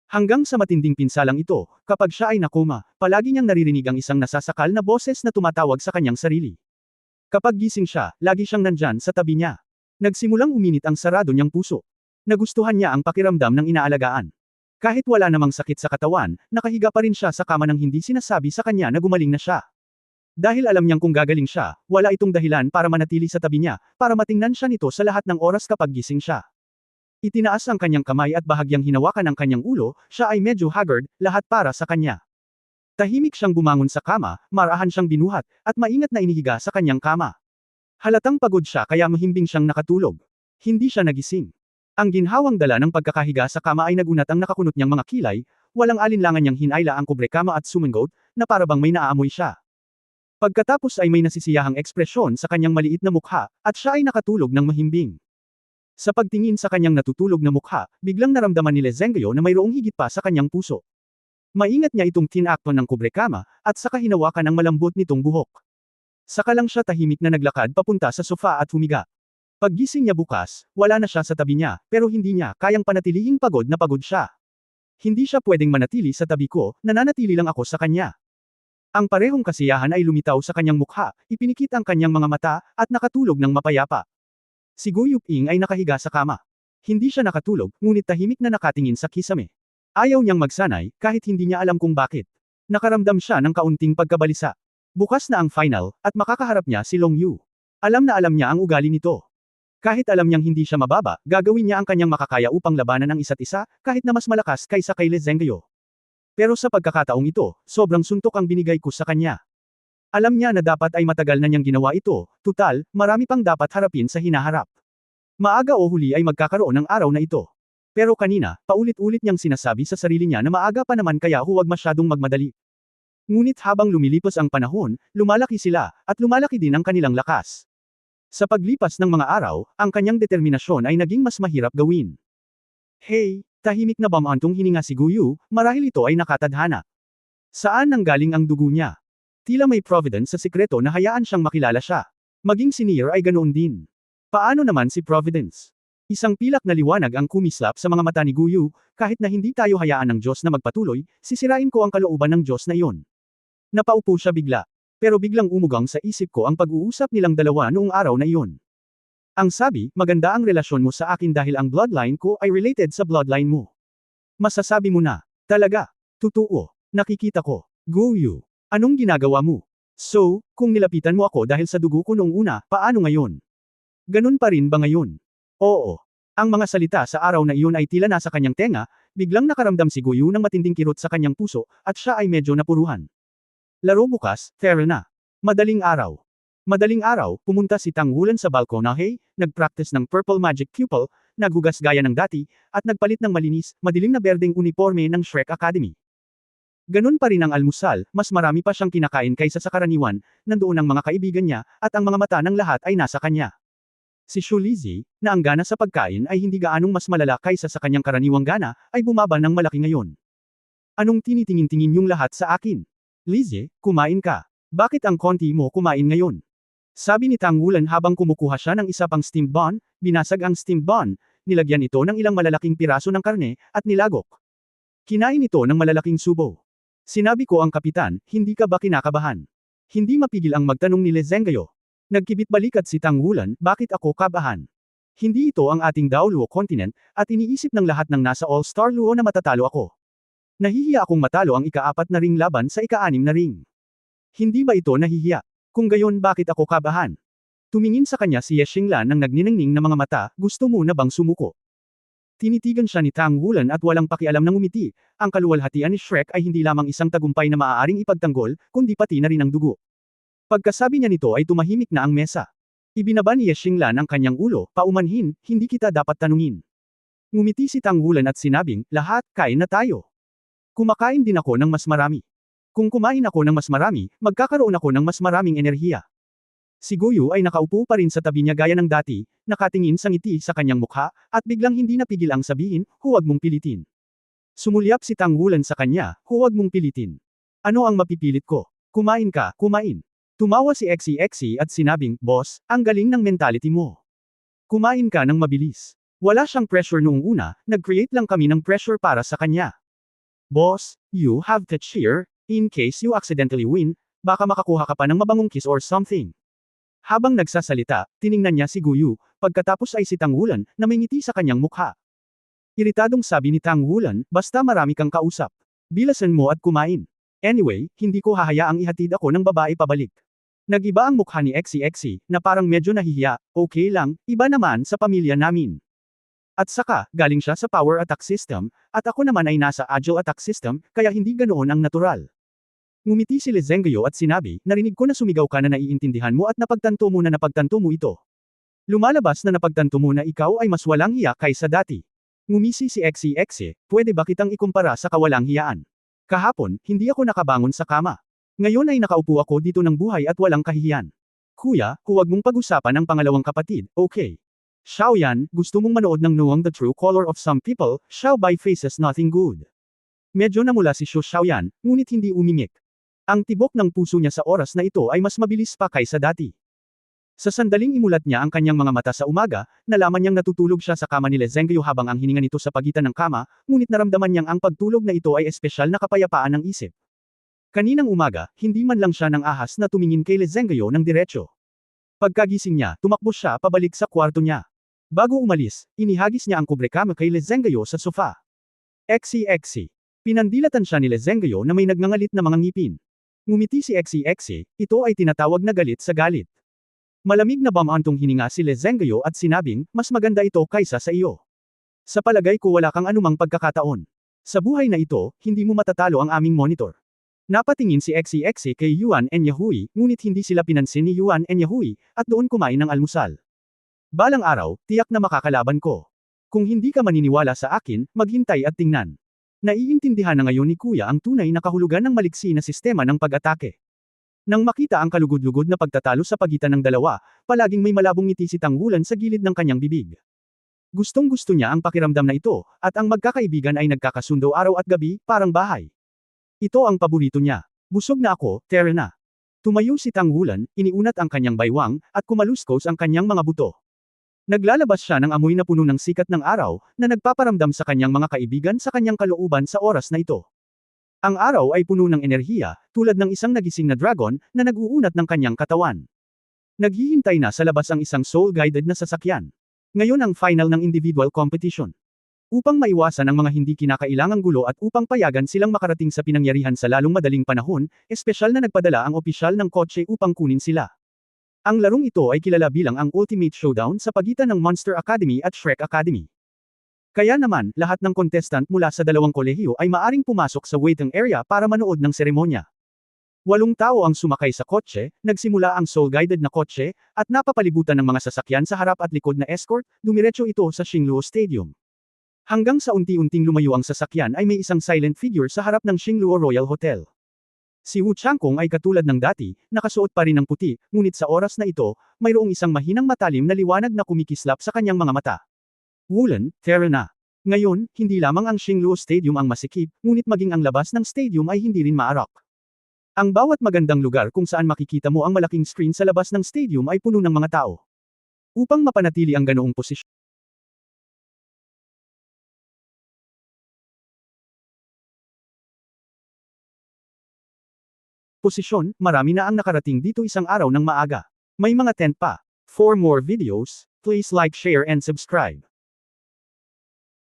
[SPEAKER 1] Hanggang sa matinding pinsalang ito, kapag siya ay nakoma, palagi niyang naririnig ang isang nasasakal na boses na tumatawag sa kanyang sarili. Kapag gising siya, lagi siyang nandyan sa tabi niya. Nagsimulang uminit ang sarado niyang puso. Nagustuhan niya ang pakiramdam ng inaalagaan. Kahit wala namang sakit sa katawan, nakahiga pa rin siya sa kama nang hindi sinasabi sa kanya na gumaling na siya. Dahil alam niyang kung gagaling siya, wala itong dahilan para manatili sa tabi niya, para matingnan siya nito sa lahat ng oras kapag gising siya. Itinaas ang kanyang kamay at bahagyang hinawakan ang kanyang ulo, siya ay medyo haggard, lahat para sa kanya. Tahimik siyang bumangon sa kama, marahan siyang binuhat, at maingat na inihiga sa kanyang kama. Halatang pagod siya kaya mahimbing siyang nakatulog. Hindi siya nagising. Ang ginhawang dala ng pagkakahiga sa kama ay nagunat ang nakakunot niyang mga kilay, walang alinlangan niyang hinayla ang kubrekama at sumangot, na parabang may naaamoy siya. Pagkatapos ay may nasisiyahang ekspresyon sa kanyang maliit na mukha, at siya ay nakatulog ng mahimbing. Sa pagtingin sa kanyang natutulog na mukha, biglang naramdaman ni Lezengyo na mayroong higit pa sa kanyang puso. Maingat niya itong tinakton ng kubrekama, at saka hinawakan ang malambot nitong buhok. Saka lang siya tahimik na naglakad papunta sa sofa at humiga. Paggising niya bukas, wala na siya sa tabi niya, pero hindi niya kayang panatilihing pagod na pagod siya. Hindi siya pwedeng manatili sa tabi ko, nananatili lang ako sa kanya. Ang parehong kasiyahan ay lumitaw sa kanyang mukha, ipinikit ang kanyang mga mata, at nakatulog ng mapayapa. Si Gu Yuping ay nakahiga sa kama. Hindi siya nakatulog, ngunit tahimik na nakatingin sa kisame. Ayaw niyang magsanay, kahit hindi niya alam kung bakit. Nakaramdam siya ng kaunting pagkabalisa. Bukas na ang final, at makakaharap niya si Long Yu. Alam na alam niya ang ugali nito. Kahit alam niyang hindi siya mababa, gagawin niya ang kanyang makakaya upang labanan ang isa't isa, kahit na mas malakas kaysa kay Lezengyo. Pero sa pagkakataong ito, sobrang suntok ang binigay ko sa kanya. Alam niya na dapat ay matagal na niyang ginawa ito, tutal, marami pang dapat harapin sa hinaharap. Maaga o huli ay magkakaroon ng araw na ito. Pero kanina, paulit-ulit niyang sinasabi sa sarili niya na maaga pa naman kaya huwag masyadong magmadali. Ngunit habang lumilipas ang panahon, lumalaki sila, at lumalaki din ang kanilang lakas. Sa paglipas ng mga araw, ang kanyang determinasyon ay naging mas mahirap gawin. Hey, tahimik na bamantong hininga si Guyu, marahil ito ay nakatadhana. Saan nanggaling ang dugo niya? Tila may Providence sa sikreto na hayaan siyang makilala siya. Maging si Nier ay ganoon din. Paano naman si Providence? Isang pilak na liwanag ang kumislap sa mga mata ni Guyu, kahit na hindi tayo hayaan ng Diyos na magpatuloy, sisirain ko ang kalooban ng Diyos na iyon. Napaupo siya bigla. Pero biglang umugang sa isip ko ang pag-uusap nilang dalawa noong araw na iyon. Ang sabi, maganda ang relasyon mo sa akin dahil ang bloodline ko ay related sa bloodline mo. Masasabi mo na, talaga, totoo, nakikita ko, Guyu, anong ginagawa mo? So, kung nilapitan mo ako dahil sa dugo ko noong una, paano ngayon? Ganun pa rin ba ngayon? Oo. Ang mga salita sa araw na iyon ay tila nasa kanyang tenga, biglang nakaramdam si Guyu ng matinding kirot sa kanyang puso, at siya ay medyo napuruhan. Laro bukas, Terra na. Madaling araw. Madaling araw, pumunta si Tang Wulan sa balkonahe, nag-practice ng Purple Magic Pupil, naghugas gaya ng dati, at nagpalit ng malinis, madilim na berdeng uniforme ng Shrek Academy. Ganun pa rin ang almusal, mas marami pa siyang kinakain kaysa sa karaniwan, nandoon ang mga kaibigan niya, at ang mga mata ng lahat ay nasa kanya. Si Shu Lizzie, na ang gana sa pagkain ay hindi gaanong mas malala kaysa sa kanyang karaniwang gana, ay bumaba ng malaki ngayon. Anong tinitingin-tingin niyong lahat sa akin? Lizzie, kumain ka. Bakit ang konti mo kumain ngayon? Sabi ni Tang Wulan habang kumukuha siya ng isa pang steamed bun, binasag ang steamed bun, nilagyan ito ng ilang malalaking piraso ng karne, at nilagok. Kinain ito ng malalaking subo. Sinabi ko ang kapitan, hindi ka ba kinakabahan? Hindi mapigil ang magtanong ni Lezengyo. Nagkibit balikat si Tang Wulan, bakit ako kabahan? Hindi ito ang ating Daoluo continent, at iniisip ng lahat ng nasa All-Star Luo na matatalo ako. Nahihiya akong matalo ang ika-4 na ring laban sa ika-6 na ring. Hindi ba ito nahihiya? Kung gayon bakit ako kabahan? Tumingin sa kanya si Ye Xinglan ng nagniningning na mga mata, gusto mo na bang sumuko? Tinitigan siya ni Tang Wulan at walang pakialam ng umiti, ang kaluwalhatian ni Shrek ay hindi lamang isang tagumpay na maaaring ipagtanggol, kundi pati na rin ang dugo. Pagkasabi niya nito ay tumahimik na ang mesa. Ibinaba ni Ye Xinglan ang kanyang ulo, paumanhin, hindi kita dapat tanungin. Ngumiti si Tang Wulan at sinabing, lahat, kain na tayo. Kumakain din ako ng mas marami. Kung kumain ako ng mas marami, magkakaroon ako ng mas maraming enerhiya. Si Guyu ay nakaupo pa rin sa tabi niya gaya ng dati, nakatingin sa ngiti sa kanyang mukha, at biglang hindi napigil ang sabihin, huwag mong pilitin. Sumulyap si Tang Wulan sa kanya, huwag mong pilitin. Ano ang mapipilit ko? Kumain ka, kumain. Tumawa si Exi at sinabing, boss, ang galing ng mentality mo. Kumain ka ng mabilis. Wala siyang pressure noong una, nag-create lang kami ng pressure para sa kanya. Boss, you have to cheer, in case you accidentally win, baka makakuha ka pa ng mabangong kiss or something. Habang nagsasalita, tiningnan niya si Guyu, pagkatapos ay si Tang Wulan, na may ngiti sa kanyang mukha. Iritadong sabi ni Tang Wulan, basta marami kang kausap. Bilasan mo at kumain. Anyway, hindi ko hahayaang ihatid ako ng babae pabalik. Nag-iba ang mukha ni Exi, na parang medyo nahihiya, okay lang, iba naman sa pamilya namin. At saka, galing siya sa power attack system, at ako naman ay nasa agile attack system, kaya hindi ganoon ang natural. Ngumiti si Lezengyo at sinabi, narinig ko na sumigaw ka na naiintindihan mo at napagtanto mo ito. Lumalabas na napagtanto mo na ikaw ay mas walang hiya kaysa dati. Ngumisi si Exi, pwede ba kitang ikumpara sa kawalang hiyaan? Kahapon, hindi ako nakabangon sa kama. Ngayon ay nakaupo ako dito ng buhay at walang kahihiyan. Kuya, huwag mong pag-usapan ang pangalawang kapatid, okay? Xiaoyan, gusto mong manood ng Knowing the True Color of Some People, Xiao by Faces Nothing Good. Medyo namula si Xiaoyan, ngunit hindi umimik. Ang tibok ng puso niya sa oras na ito ay mas mabilis pa kaysa dati. Sa sandaling imulat niya ang kanyang mga mata sa umaga, nalaman niyang natutulog siya sa kama ni Lezengyo habang ang hininga nito sa pagitan ng kama, ngunit naramdaman niyang ang pagtulog na ito ay espesyal na kapayapaan ng isip. Kaninang umaga, hindi man lang siya ng ahas na tumingin kay Lezengyo ng diretsyo. Pagkagising niya, tumakbo siya pabalik sa kwarto niya. Bago umalis, inihagis niya ang kubrekama kay Lezengyo sa sofa. Exi. Pinandilatan siya ni Lezengyo na may nagngangalit na mga ngipin. Ngumiti si Exi, ito ay tinatawag na galit sa galit. Malamig na bamantong hininga si Lezengyo at sinabing, mas maganda ito kaysa sa iyo. Sa palagay ko wala kang anumang pagkakataon. Sa buhay na ito, hindi mo matatalo ang aming monitor. Napatingin si Exi kay Yuan and Yahui, ngunit hindi sila pinansin ni Yuan and Yahui, at doon kumain ng almusal. Balang araw, tiyak na makakalaban ko. Kung hindi ka maniniwala sa akin, maghintay at tingnan. Naiintindihan na ngayon ni Kuya ang tunay na kahulugan ng maliksi na sistema ng pag-atake. Nang makita ang kalugod-lugod na pagtatalo sa pagitan ng dalawa, palaging may malabong ngiti si Tang Wulan sa gilid ng kanyang bibig. Gustong-gusto niya ang pakiramdam na ito, at ang magkakaibigan ay nagkakasundo araw at gabi, parang bahay. Ito ang paborito niya. Busog na ako, tara na. Tumayo si Tang Wulan, iniunat ang kanyang baywang, at kumaluskos ang kanyang mga buto. Naglalabas siya ng amoy na puno ng sikat ng araw, na nagpaparamdam sa kanyang mga kaibigan sa kanyang kalooban sa oras na ito. Ang araw ay puno ng enerhiya, tulad ng isang nagising na dragon, na nag-uunat ng kanyang katawan. Naghihintay na sa labas ang isang soul-guided na sasakyan. Ngayon ang final ng individual competition. Upang maiwasan ang mga hindi kinakailangang gulo at upang payagan silang makarating sa pinangyarihan sa lalong madaling panahon, espesyal na nagpadala ang opisyal ng kotse upang kunin sila. Ang larong ito ay kilala bilang ang Ultimate Showdown sa pagitan ng Monster Academy at Shrek Academy. Kaya naman, lahat ng contestant mula sa dalawang kolehiyo ay maaring pumasok sa waiting area para manood ng seremonya. 8 tao ang sumakay sa kotse, nagsimula ang soul-guided na kotse, at napapalibutan ng mga sasakyan sa harap at likod na escort, dumiretso ito sa Xingluo Stadium. Hanggang sa unti-unting lumayo ang sasakyan ay may isang silent figure sa harap ng Xingluo Royal Hotel. Si Wu Changkong ay katulad ng dati, nakasuot pa rin ng puti, ngunit sa oras na ito, mayroong isang mahinang matalim na liwanag na kumikislap sa kanyang mga mata. Wulan, tara na. Ngayon, hindi lamang ang Xingluo Stadium ang masikip, ngunit maging ang labas ng stadium ay hindi rin maarak. Ang bawat magandang lugar kung saan makikita mo ang malaking screen sa labas ng stadium ay puno ng mga tao. Upang mapanatili ang ganoong posisyon, marami na ang nakarating dito isang araw ng maaga. May mga tent pa. For more videos, please like, share and subscribe.